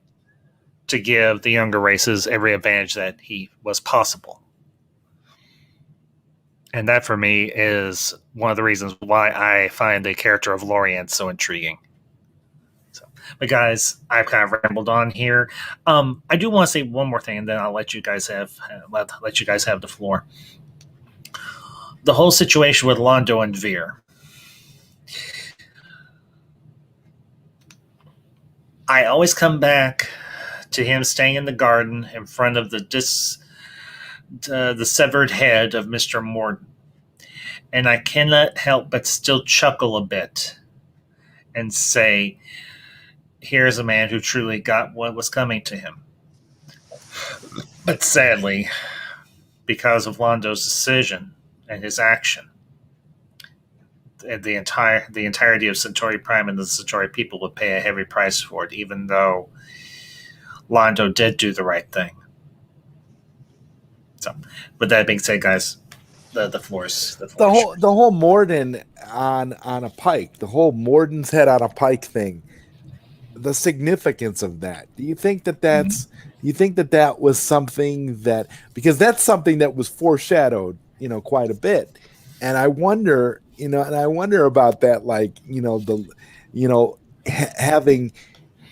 to give the younger races every advantage that he was possible. And that, for me, is one of the reasons why I find the character of Lorien so intriguing. But guys, I've kind of rambled on here. I do want to say one more thing, and then I'll let you guys have the floor. The whole situation with Londo and Veer. I always come back to him staying in the garden in front of the severed head of Mr. Morden. And I cannot help but still chuckle a bit and say, here's a man who truly got what was coming to him. But sadly, because of Londo's decision and his action, the entirety of Centauri Prime and the Centauri people would pay a heavy price for it, even though Londo did do the right thing. So, with that being said, guys, the floors. The whole Morden on a pike, the whole Morden's head on a pike thing. The significance of that. Do you think that that's? You think that that was something that, because that's something that was foreshadowed, quite a bit, and I wonder, about that, like, having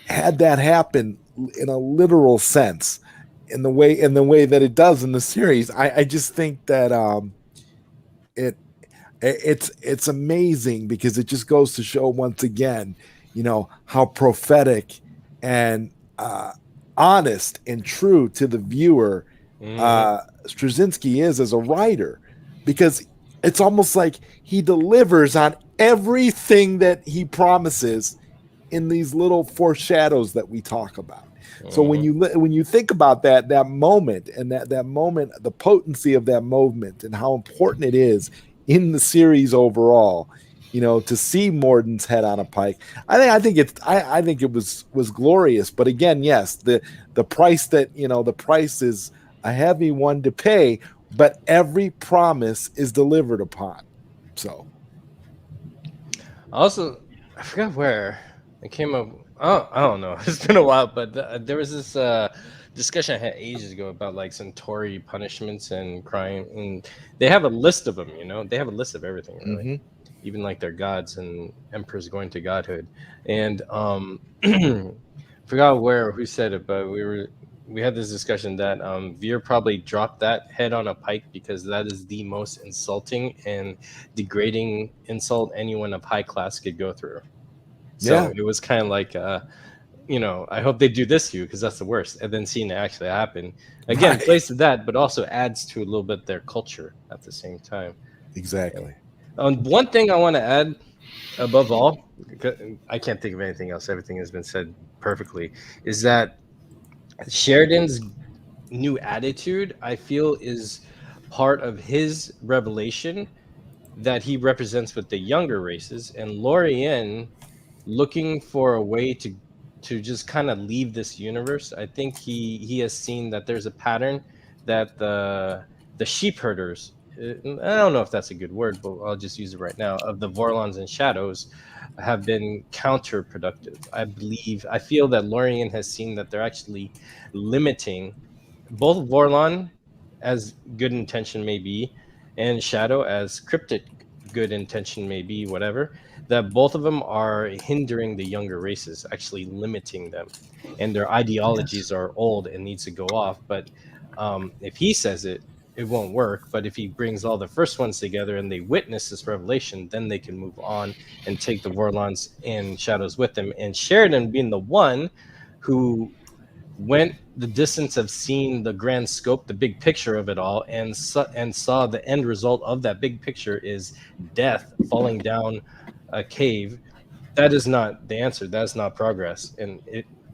had that happen in a literal sense, in the way that it does in the series. I just think that it's amazing, because it just goes to show once again, how prophetic and honest and true to the viewer Straczynski is as a writer, because it's almost like he delivers on everything that he promises in these little foreshadows that we talk about. So when you think about that moment, and that moment, the potency of that moment, and how important it is in the series overall, to see Morden's head on a pike, I think it was glorious. But again, yes, the price the price is a heavy one to pay, but every promise is delivered upon. So, also, I forgot where it came up. Oh, I don't know. It's been a while, but there was this discussion I had ages ago about like Centauri punishments and crime, and they have a list of them. They have a list of everything, really. Even like their gods and emperors going to godhood. And forgot who said it, but we had this discussion that Veer probably dropped that head on a pike because that is the most insulting and degrading insult anyone of high class could go through. So it was kind of like, I hope they do this to you, because that's the worst. And then seeing it actually happen, again, plays to that, but also adds to a little bit their culture at the same time. Exactly. One thing I want to add, above all, because I can't think of anything else, everything has been said perfectly, is that Sheridan's new attitude, I feel, is part of his revelation that he represents with the younger races, and Lorien looking for a way to just kind of leave this universe. I think he has seen that there's a pattern that the sheep herders, I don't know if that's a good word, but I'll just use it right now, of the Vorlons and Shadows have been counterproductive. I feel that Lorien has seen that they're actually limiting both Vorlon, as good intention may be, and Shadow, as cryptic good intention may be, whatever, that both of them are hindering the younger races, actually limiting them, and their ideologies are old and needs to go off. But if he says it won't work. But if he brings all the first ones together and they witness this revelation, then they can move on and take the Vorlons and Shadows with them. And Sheridan being the one who went the distance of seeing the grand scope, the big picture of it all, and saw the end result of that big picture is death falling down a cave. That is not the answer. That's not progress. And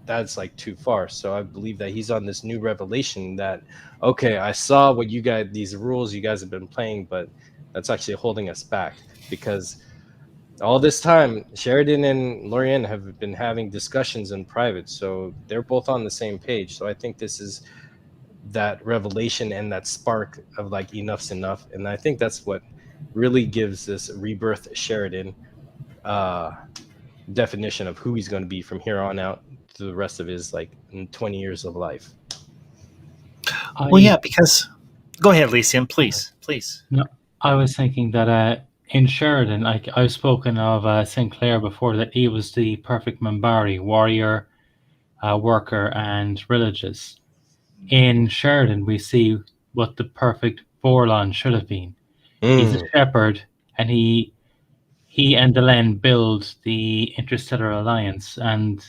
that's like too far. So I believe that he's on this new revelation that, okay, I saw what you guys, these rules you guys have been playing, but that's actually holding us back, because all this time Sheridan and Lorian have been having discussions in private, so they're both on the same page. So I think this is that revelation and that spark of like enough's enough, and I think that's what really gives this rebirth Sheridan definition of who he's going to be from here on out to the rest of his like 20 years of life. Well, yeah, because go ahead, Lysian, please. No, I was thinking that in Sheridan, I've spoken of Sinclair before, that he was the perfect Minbari, warrior, worker, and religious. In Sheridan, we see what the perfect Vorlon should have been. He's a shepherd, and he and Delenn build the Interstellar Alliance, and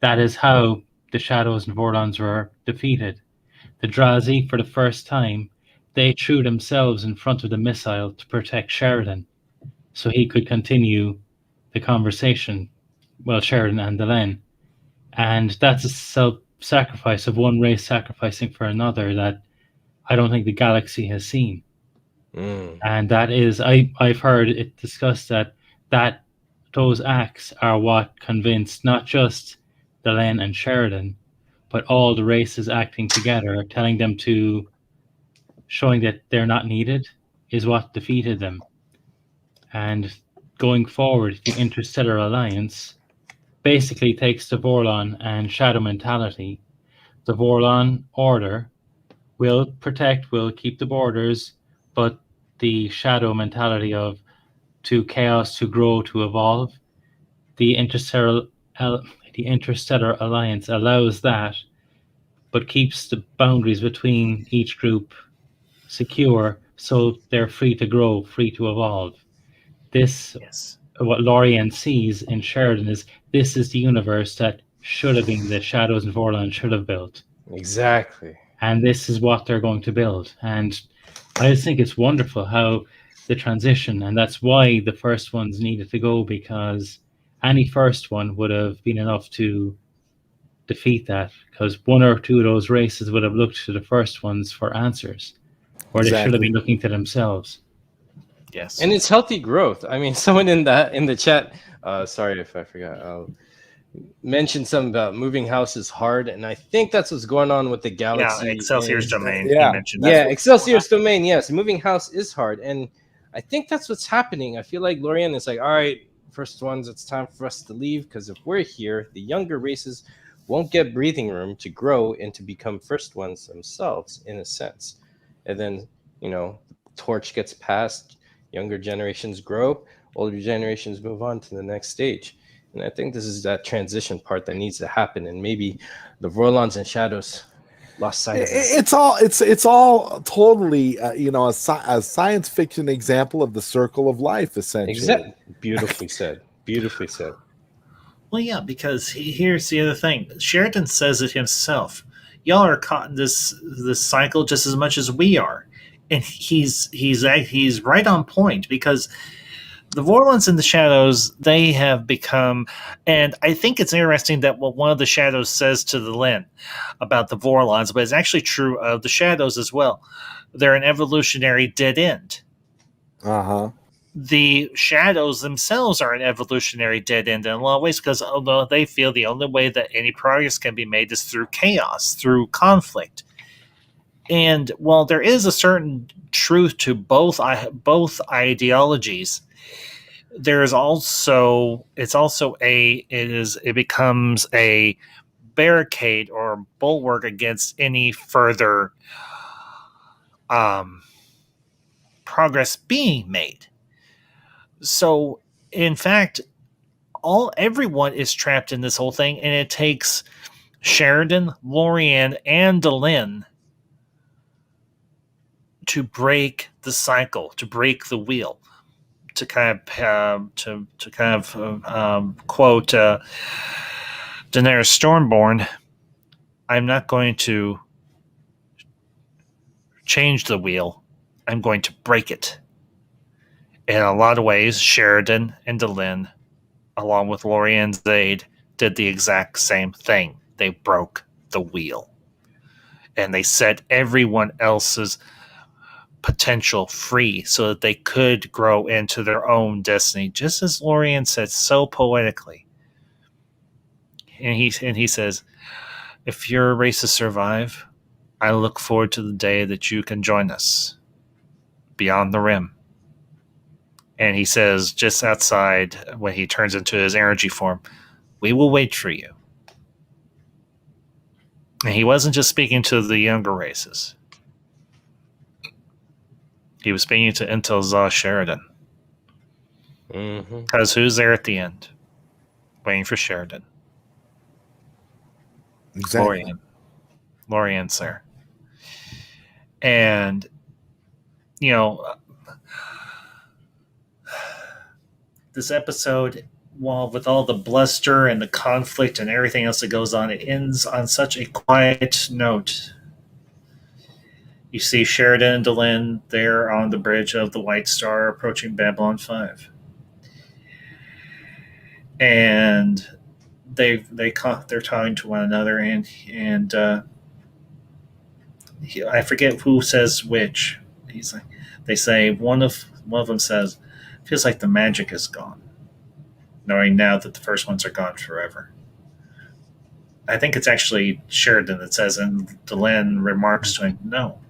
that is how the Shadows and Vorlons were defeated. The Drazi, for the first time, they threw themselves in front of the missile to protect Sheridan, so he could continue the conversation. Well, Sheridan and Delenn. And that's a self-sacrifice of one race sacrificing for another that I don't think the galaxy has seen. And that is, I've heard it discussed that those acts are what convinced not just Delenn and Sheridan, but all the races acting together, telling them to, showing that they're not needed, is what defeated them. And going forward, the Interstellar Alliance basically takes the Vorlon and Shadow mentality. The Vorlon order will protect, will keep the borders, but the Shadow mentality of to chaos, to grow, to evolve, the Interstellar Alliance allows that, but keeps the boundaries between each group secure, so they're free to grow, free to evolve. This, Yes. what Lorian sees in Sheridan, is this is the universe that should have been the Shadows and Vorlon should have built. Exactly. And this is what they're going to build. And I just think it's wonderful how the transition, and that's why the first ones needed to go, because any first one would have been enough to defeat that, because one or two of those races would have looked to the first ones for answers, or they should have been looking to themselves. Yes. And it's healthy growth. I mean, someone in the chat, sorry if I forgot, mentioned something about moving house is hard, and I think that's what's going on with the galaxy. Yeah, Excelsior's domain. Yeah. He mentioned Yeah, Excelsior's domain. Yes, moving house is hard, and I think that's what's happening. I feel like Lorian is like, all right, first ones, it's time for us to leave, because if we're here, the younger races won't get breathing room to grow and to become first ones themselves, in a sense. And then, the torch gets passed, younger generations grow, older generations move on to the next stage. And I think this is that transition part that needs to happen, and maybe the Vorlons and Shadows lost sight of it. It's all totally a science fiction example of the circle of life, essentially. Beautifully said. Beautifully said. Well, yeah, because here's the other thing. Sheridan says it himself. Y'all are caught in this cycle just as much as we are, and he's right on point, because the Vorlons and the Shadows, they have become, and I think it's interesting that what one of the Shadows says to the Lin about the Vorlons, but it's actually true of the Shadows as well. They're an evolutionary dead end. The Shadows themselves are an evolutionary dead end in a lot of ways, because although they feel the only way that any progress can be made is through chaos, through conflict. And while there is a certain truth to both ideologies, there is also it becomes a barricade or bulwark against any further progress being made. So, in fact, everyone is trapped in this whole thing, and it takes Sheridan, Lorian, and Delenn to break the cycle, to break the wheel, to kind of quote Daenerys Stormborn, "I'm not going to change the wheel. I'm going to break it." In a lot of ways, Sheridan and Delenn, along with Lorian's aid, did the exact same thing. they broke the wheel. And they set everyone else's potential free so that they could grow into their own destiny, just as Lorien said so poetically. And he says, if your races survive, I look forward to the day that you can join us beyond the rim. And he says, just outside, when he turns into his energy form, we will wait for you. And he wasn't just speaking to the younger races. He was speaking to Intel Zaw Sheridan. Because who's there at the end? Waiting for Sheridan. Exactly. Lorien's there. And, you know, this episode, while with all the bluster and the conflict and everything else that goes on, it ends on such a quiet note. You see Sheridan and Delenn there on the bridge of the White Star approaching Babylon 5. And they're talking to one another, and I forget who says which. They say one of them says, "Feels like the magic is gone," knowing now that the first ones are gone forever. I think it's actually Sheridan that says, and Delenn remarks to him, "No.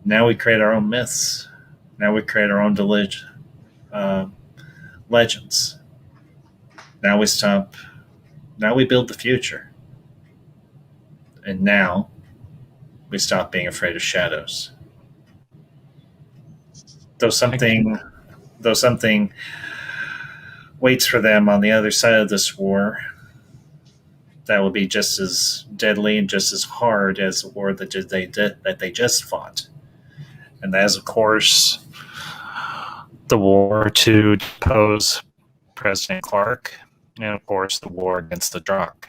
Now we create our own myths. Now we create our own legends. Now we stop. Now we build the future. And now we stop being afraid of shadows." Though something waits for them on the other side of this war, that will be just as deadly and just as hard as the war that they just fought. And that is, of course, the war to depose President Clark, and of course the war against the Drakh.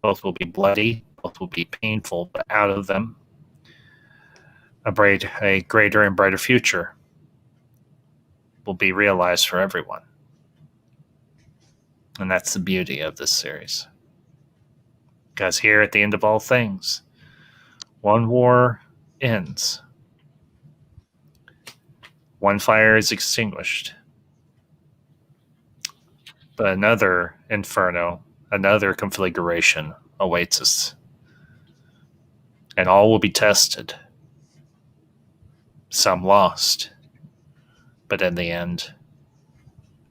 Both will be bloody, both will be painful, but out of them, a greater and brighter future will be realized for everyone. And that's the beauty of this series. Because here at the end of all things, one war ends. One fire is extinguished. But another inferno, another conflagration awaits us. And all will be tested. Some lost. But in the end,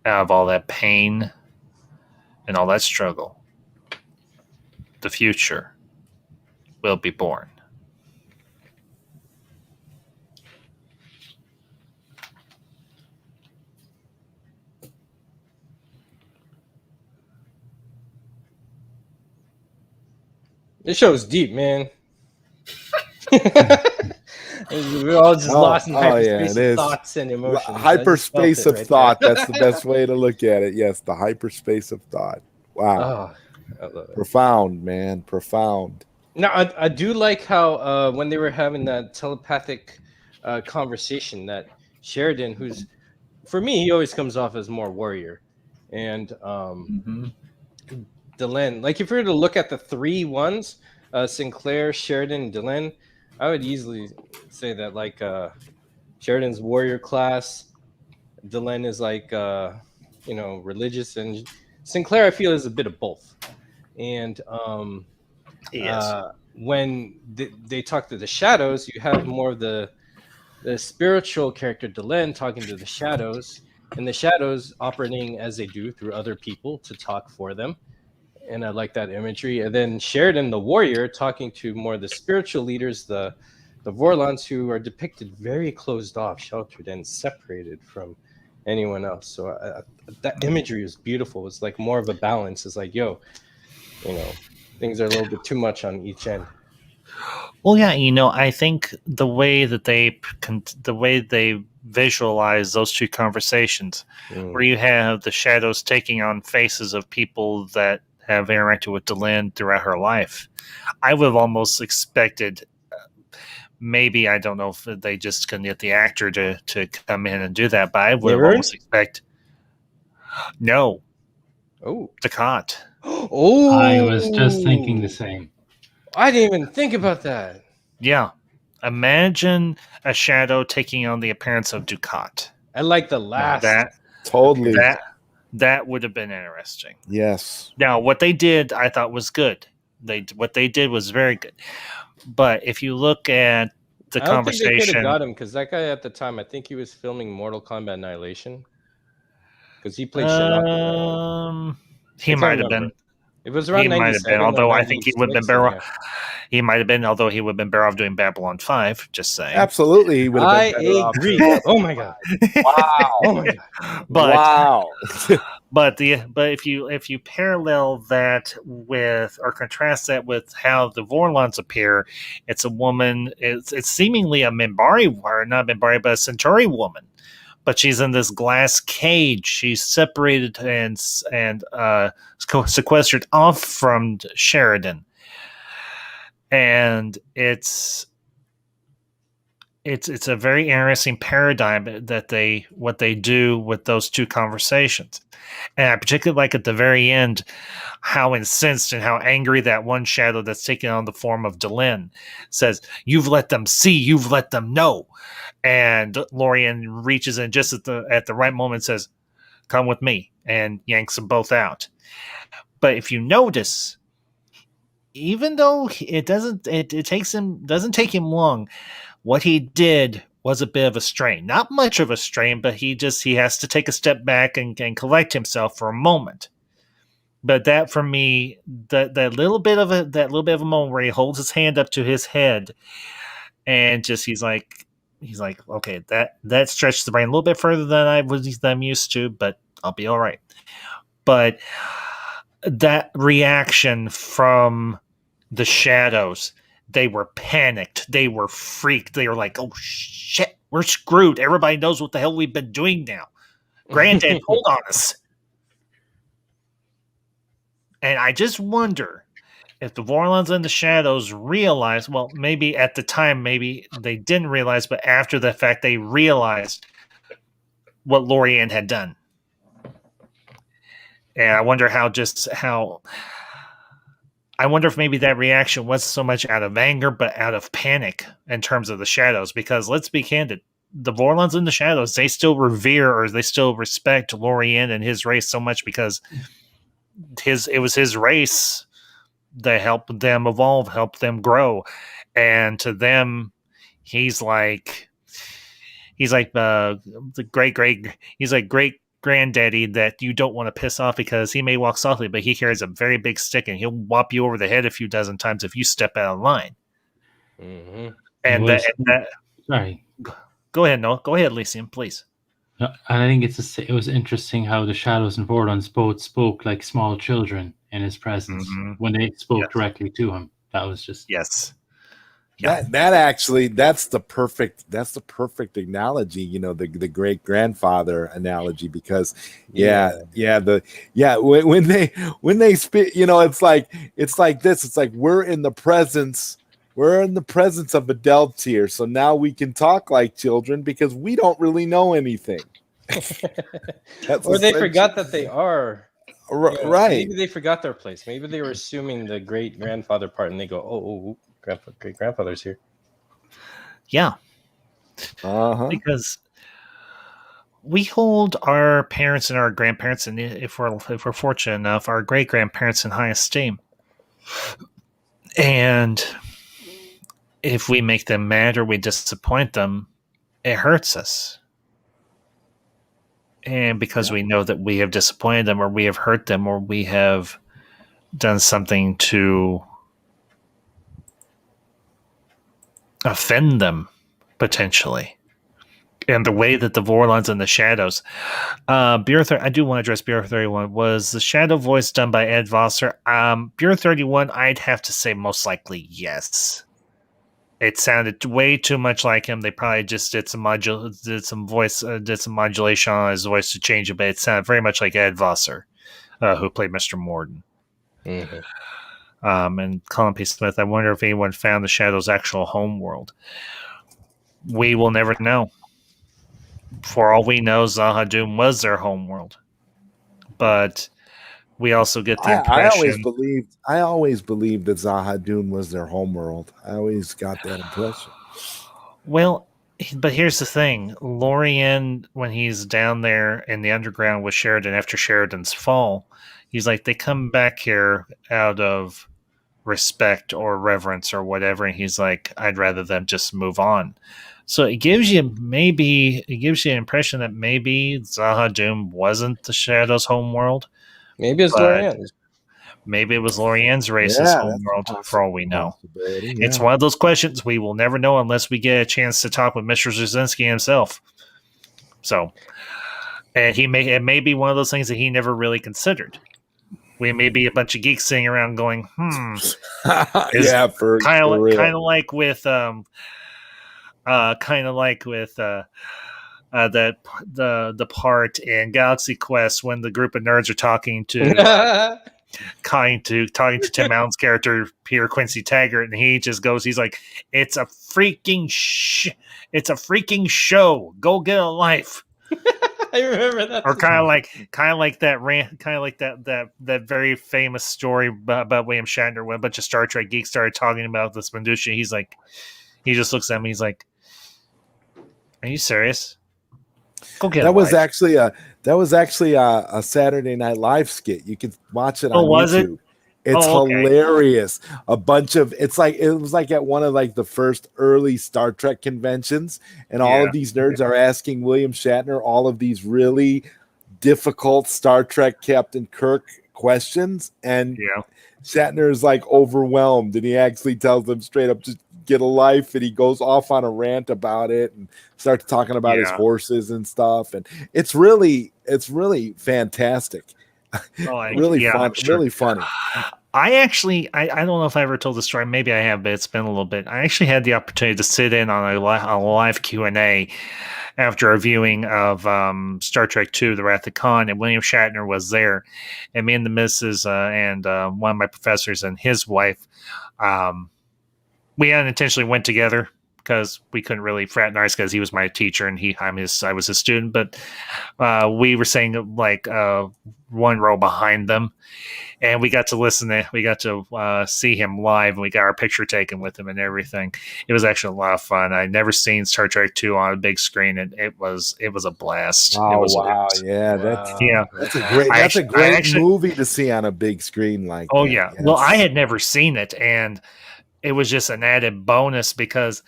out of all that pain and all that struggle, the future will be born. This show's deep, man. We're all just lost in hyperspace of thoughts and emotions. Hyperspace of right thought. there. That's the best way to look at it. Yes, the hyperspace of thought. Wow. I love it. Profound, man. Profound. Now, I do like how when they were having that telepathic conversation, that Sheridan, who's, for me, he always comes off as more warrior. And Delenn, like if we were to look at the three ones, Sinclair, Sheridan, Delenn, I would easily say that like Sheridan's warrior class, Delenn is like religious, and Sinclair I feel is a bit of both. And when they talk to the shadows, you have more of the spiritual character Delenn talking to the shadows, and the shadows operating as they do through other people to talk for them. And I like that imagery. And then Sheridan, the warrior, talking to more of the spiritual leaders, the Vorlons, who are depicted very closed off, sheltered, and separated from anyone else. So that imagery is beautiful. It's like more of a balance. It's like, things are a little bit too much on each end. Well, yeah, I think the way that they visualize those two conversations, where you have the shadows taking on faces of people that have interacted with Delenn throughout her life, I would have almost expected, maybe, I don't know if they just can get the actor to come in and do that, but I would have almost expect, no, Dukat. Oh, I was just thinking the same. I didn't even think about that. Yeah. Imagine a shadow taking on the appearance of Ducat. I like the Now last. Totally. that would have been interesting. Yes. Now, what they did, I thought was good. What they did was very good. But if you look at the I don't think they could have conversation, got him because that guy at the time, I think he was filming Mortal Kombat Annihilation because he played Shinnok. he I can't might have remember. been. It was He around might have been. 97 or Although I think he would have been 96. better. Yeah. He might have been. Although he would have been better off doing Babylon 5. Just saying. Absolutely, he would have I been better off. agree. Oh my god. Wow. Oh my god. But wow. but if you parallel that with or contrast that with how the Vorlons appear, it's a woman. It's seemingly a Minbari, or not Minbari, but a Centauri woman. But she's in this glass cage. She's separated and sequestered off from Sheridan, and it's a very interesting paradigm that what they do with those two conversations. And I particularly like at the very end how incensed and how angry that one shadow that's taken on the form of Delin says, "You've let them see, you've let them know." And Lorien reaches in just at the right moment, says, "Come with me," and yanks them both out. But if you notice, even though it doesn't take him long, what he did was a bit of a strain. Not much of a strain, but he has to take a step back and collect himself for a moment. But that, for me, that little bit of a moment where he holds his hand up to his head, and just he's like, okay, that stretched the brain a little bit further than I'm used to, but I'll be all right. But that reaction from the shadows, they were panicked, they were freaked, they were like, "Oh shit, we're screwed. Everybody knows what the hell we've been doing now. Granddad told on us." And I just wonder if the Vorlons and the Shadows realized, well, maybe at the time, maybe they didn't realize, but after the fact, they realized what Lorien had done. And I wonder I wonder if maybe that reaction wasn't so much out of anger, but out of panic in terms of the Shadows. Because let's be candid, the Vorlons and the Shadows, they still revere or they still respect Lorien and his race so much because it was his race that helped them evolve, helped them grow. And to them, he's like the great granddaddy that you don't want to piss off because he may walk softly, but he carries a very big stick and he'll whop you over the head a few dozen times if you step out of line. Mm-hmm. And Sorry. Go ahead, Noah. Go ahead, Lysium, please. And I think it was interesting how the Shadows and Vorlons both spoke like small children in his presence when they spoke directly to him. That was just That actually that's the perfect analogy, the great grandfather analogy, because when they spit, it's like this, it's like we're in the presence of adults here, so now we can talk like children because we don't really know anything. Or they forgot that they are right. Maybe they forgot their place. Maybe they were assuming the great grandfather part, and they go, "Oh, great grandfather's here." Yeah, because we hold our parents and our grandparents, and if we're fortunate enough, our great grandparents in high esteem. And if we make them mad or we disappoint them, it hurts us. And because we know that we have disappointed them or we have hurt them or we have done something to offend them, potentially. And the way that the Vorlons and the Shadows, I do want to address Bureau 31. Was the Shadow voice done by Ed Vosser? Bureau 31, I'd have to say most likely yes. It sounded way too much like him. They probably just did some modulation on his voice to change it, but it sounded very much like Ed Vosser, who played Mr. Morden. Mm-hmm. And Colin P. Smith, I wonder if anyone found the Shadow's actual home world. We will never know. For all we know, Zahadum was their home world. But we also get the I always impression. believed that Zahadun was their homeworld. I always got that impression. Well, but here's the thing: Lorien, when he's down there in the underground with Sheridan after Sheridan's fall, he's like, they come back here out of respect or reverence or whatever, and he's like, I'd rather them just move on. So it gives you an impression that maybe Zahadum wasn't the Shadow's homeworld. Maybe it's But Lorian. maybe it was Lorien's race's Yeah, homeworld, for all we know. Possibility, It's yeah. one of those questions we will never know unless we get a chance to talk with Mr. Zazinski himself. So, and it may be one of those things that he never really considered. We may be a bunch of geeks sitting around going, Yeah, for real. kind of like with that the part in Galaxy Quest when the group of nerds are talking to Tim Allen's character Peter Quincy Taggart, and he just goes, he's like, it's a freaking show. Go get a life. I remember that. Or kind of like that very famous story about William Shatner when a bunch of Star Trek geeks started talking about this minutia. He's like, he just looks at me. He's like, "Are you serious? Go get that a was life." actually a Saturday Night Live skit. You can watch it on was it? YouTube. It's okay. hilarious. It was like at one of like the first early Star Trek conventions, and all of these nerds are asking William Shatner all of these really difficult Star Trek Captain Kirk questions, and Shatner is like overwhelmed, and he actually tells them straight up, just get a life, and he goes off on a rant about it and starts talking about his horses and stuff, and it's really fantastic. Really fun, really funny. I don't know if I ever told the story. Maybe I have, but it's been a little bit. I actually had the opportunity to sit in on a live Q&A after a viewing of Star Trek II, The Wrath of Khan, and William Shatner was there. And me and the missus and one of my professors and his wife, we unintentionally went together because we couldn't really fraternize because he was my teacher and I was his student. But we were saying like one row behind them, and we got to see him live, and we got our picture taken with him and everything. It was actually a lot of fun. I'd never seen Star Trek II on a big screen, and it was a blast. Oh, that's a great movie to see on a big screen like that. Yeah. Yes. Well, I had never seen it, and it was just an added bonus because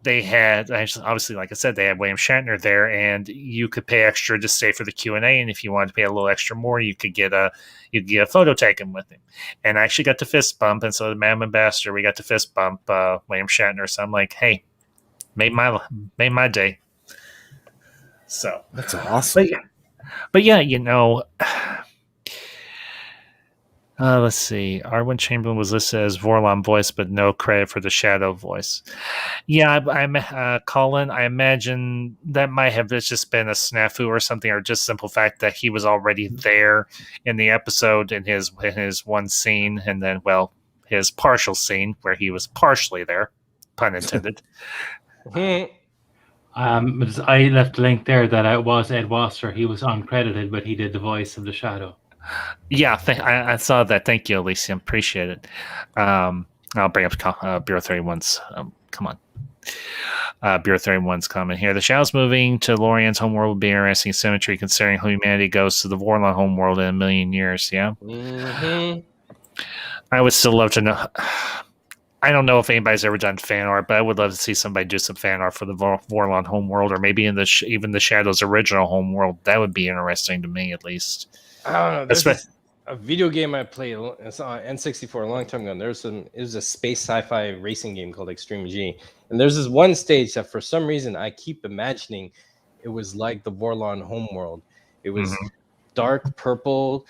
they had, obviously, like I said, they had William Shatner there, and you could pay extra to stay for the Q&A. And if you wanted to pay a little extra more, you could get a photo taken with him. And I actually got to fist bump. And so the Madam Ambassador, we got to fist bump William Shatner. So I'm like, hey, made my day. So that's awesome. But yeah, let's see. Arwen Chamberlain was listed as Vorlon voice, but no credit for the Shadow voice. Yeah, I'm Colin. I imagine that might have just been a snafu or something, or just simple fact that he was already there in the episode in his one scene, and then his partial scene where he was partially there, pun intended. I left a link there that it was Ed Wasser. He was uncredited, but he did the voice of the Shadow. Yeah, I saw that. Thank you, Elysium. Appreciate it. I'll bring up Bureau 31's. Come on. Bureau 31's comment here. The Shadow's moving to Lorien's homeworld would be interesting symmetry considering how humanity goes to the Vorlon homeworld in a million years. Yeah. Mm-hmm. I would still love to know. I don't know if anybody's ever done fan art, but I would love to see somebody do some fan art for the Vorlon homeworld, or maybe in even the Shadow's original homeworld. That would be interesting to me, at least. I don't know. There's a video game I played. It's on N64 a long time ago. It was a space sci-fi racing game called Extreme G. And there's this one stage that for some reason I keep imagining it was like the Vorlon homeworld. It was dark purple,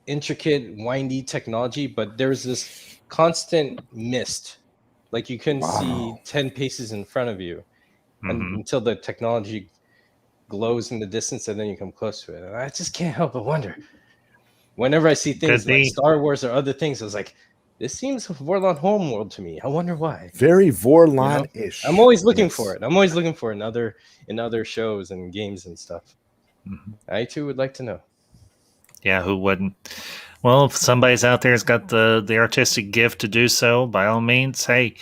intricate, windy technology, but there was this constant mist. Like you couldn't see 10 paces in front of you until the technology glows in the distance, and then you come close to it. And I just can't help but wonder. Whenever I see things like Star Wars or other things, I was like, this seems Vorlon homeworld to me. I wonder why. Very Vorlon-ish. I'm always looking for it. I'm always looking for it in other shows and games and stuff. I too would like to know. Yeah, who wouldn't? Well, if somebody's out there has got the artistic gift to do so, by all means, hey,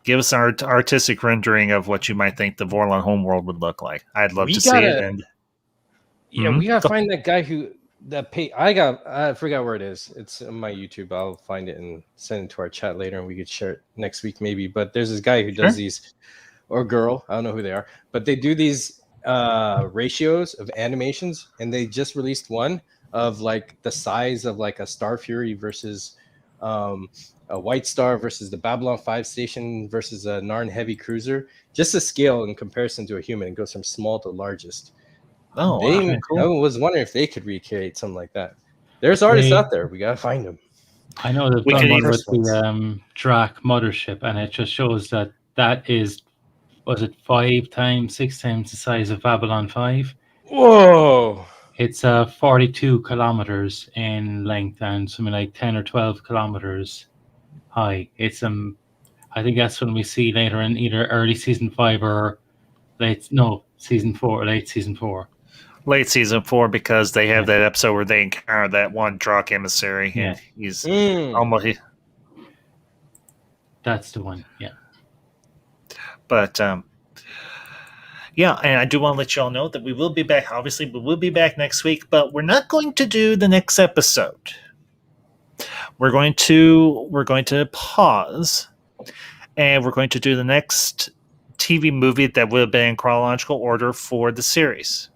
give us our artistic rendering of what you might think the Vorlon homeworld would look like. I'd love We to see it. And we gotta find that guy who that pay. I forgot where it is. It's on my YouTube. I'll find it and send it to our chat later, and we could share it next week maybe. But there's this guy who does these, or girl, I don't know who they are, but they do these ratios of animations, and they just released one of like the size of like a Star Fury versus a White Star versus the Babylon 5 station versus a Narn heavy cruiser. Just a scale in comparison to a human. It goes from small to largest. wow, cool. I was wondering if they could recreate something like that. There's artists out there. We gotta find them. I know they've done one with the Drac mothership, and it just shows that is, was it 5 times, 6 times the size of Babylon 5? Whoa! It's 42 kilometers in length and something like 10 or 12 kilometers high. It's I think that's when we see later in either early season 5 or season 4, late season 4. Late season 4, because they have that episode where they encounter that one Drock emissary. Yeah. And he's almost. That's the one. Yeah. But yeah, and I do want to let you all know that we will be back. Obviously, we will be back next week, but we're not going to do the next episode. We're going to pause, and we're going to do the next TV movie that will be in chronological order for the series.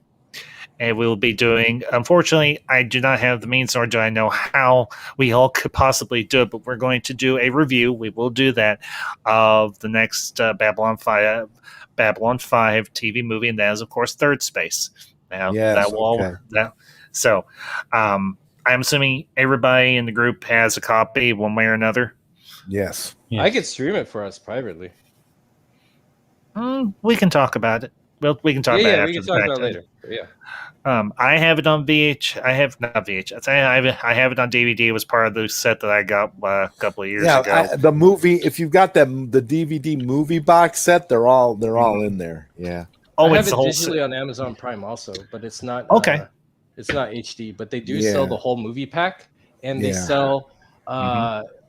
And we will be doing, unfortunately, I do not have the means, nor do I know how we all could possibly do it, but we're going to do a review. We will do that of the next Babylon 5 TV movie, and that is, of course, Third Space. Now, so I'm assuming everybody in the group has a copy one way or another. Yes. I could stream it for us privately. We can talk about it. Well, we can talk about it after we can the talk fact. about it later. Yeah. I have it on VH. I have not VHS. I have it on DVD. It was part of the set that I got a couple of years ago. The movie. If you've got the DVD movie box set, they're all in there. Yeah. I have it digitally on Amazon Prime also, but it's not okay. It's not HD, but they do sell the whole movie pack, and they sell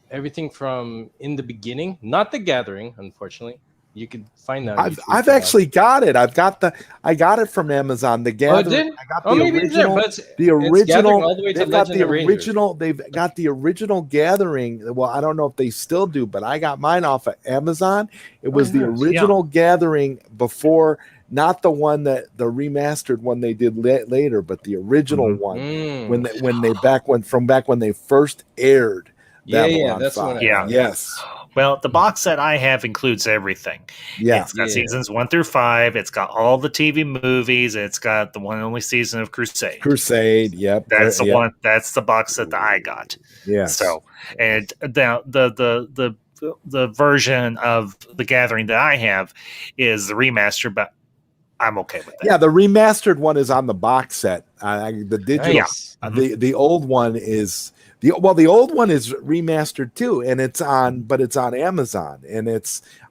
everything from In the Beginning, not The Gathering, unfortunately. You could find that. I've actually got it. I got it from Amazon. The Gathering. I got the original. The original. All the way to they've got the original. They've got the original Gathering. Well, I don't know if they still do, but I got mine off of Amazon. It was the original Gathering before, not the one that the remastered one they did later, but the original one when they first aired. That's one. Yes. Well, the box set I have includes everything. Yeah. It's got seasons 1 through 5. It's got all the TV movies. It's got the one and only season of Crusade. Yep. That's the one. That's the box set that I got. Yeah. So, and the version of The Gathering that I have is the remaster, but I'm okay with that. Yeah, the remastered one is on the box set. The digital, the old one is. The old one is remastered too, and it's on Amazon, and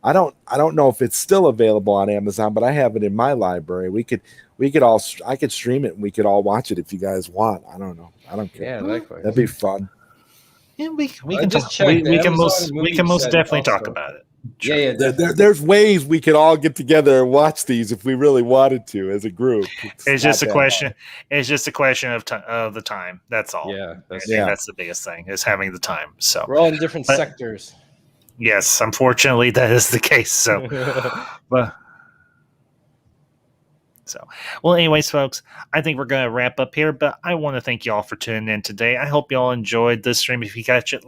I don't know if it's still available on Amazon, but I have it in my library. I could stream it and we could all watch it if you guys want. I don't know. I don't care. Yeah, likewise. That'd be fun. Yeah, we can most definitely talk about it. Sure. Yeah. There's ways we could all get together and watch these if we really wanted to as a group. It's just a question. It's just a question of the time. That's all. Yeah, that's the biggest thing is having the time. So we're all in different sectors. Yes, unfortunately, that is the case. So, well, anyways, folks, I think we're going to wrap up here, but I want to thank you all for tuning in today. I hope you all enjoyed this stream. If you caught it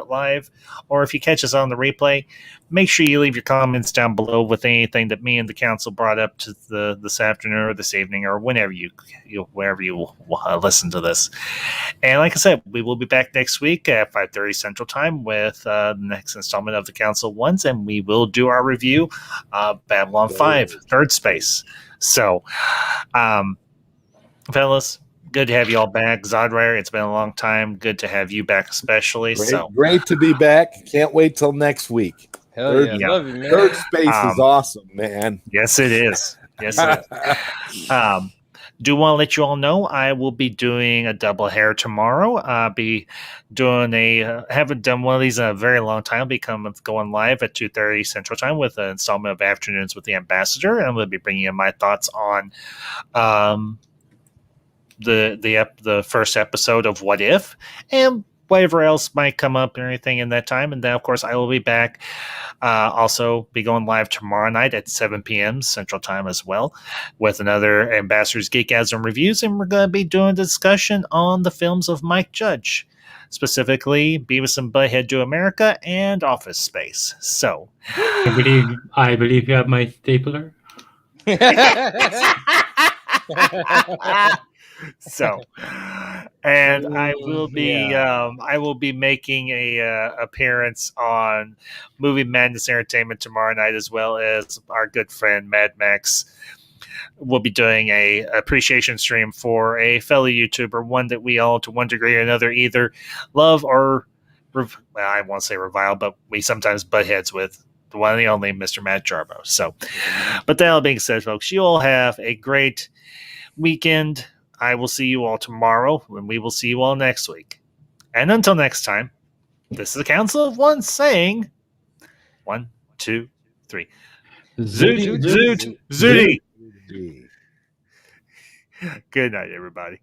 live, or if you catch us on the replay, make sure you leave your comments down below with anything that me and the council brought up to this afternoon or this evening or whenever wherever you listen to this. And like I said, we will be back next week at 5:30 Central Time with the next installment of the Council Ones, and we will do our review of Babylon 5, Third Space. So, fellas, good to have you all back. Zodwire, it's been a long time. Good to have you back, especially. Great to be back. Can't wait till next week. Hell yeah. Love you, man. Third Space is awesome, man. Yes, it is. Yes, it is. do want to let you all know I will be doing a double hair tomorrow. I'll be doing haven't done one of these in a very long time. Going live at 2:30 Central Time with an installment of Afternoons with the Ambassador, and I'm going to be bringing in my thoughts on the first episode of What If, and whatever else might come up or anything in that time. And then, of course, I will be back. Also, be going live tomorrow night at 7 p.m. Central Time as well with another Ambassador's Geekasm Reviews. And we're going to be doing a discussion on the films of Mike Judge, specifically Beavis and Butthead Do America and Office Space. So, I believe you have my stapler. So, and I will be making a appearance on Movie Madness Entertainment tomorrow night, as well as our good friend Mad Max will be doing a appreciation stream for a fellow YouTuber, one that we all, to one degree or another, either love or I won't say revile, but we sometimes butt heads with. The one and the only Mr. Matt Jarbo. So, but that all being said, folks, you all have a great weekend. I will see you all tomorrow, and we will see you all next week. And until next time, this is the Council of One saying 1, 2, 3. Zoot, zoot, zooty. Good night, everybody.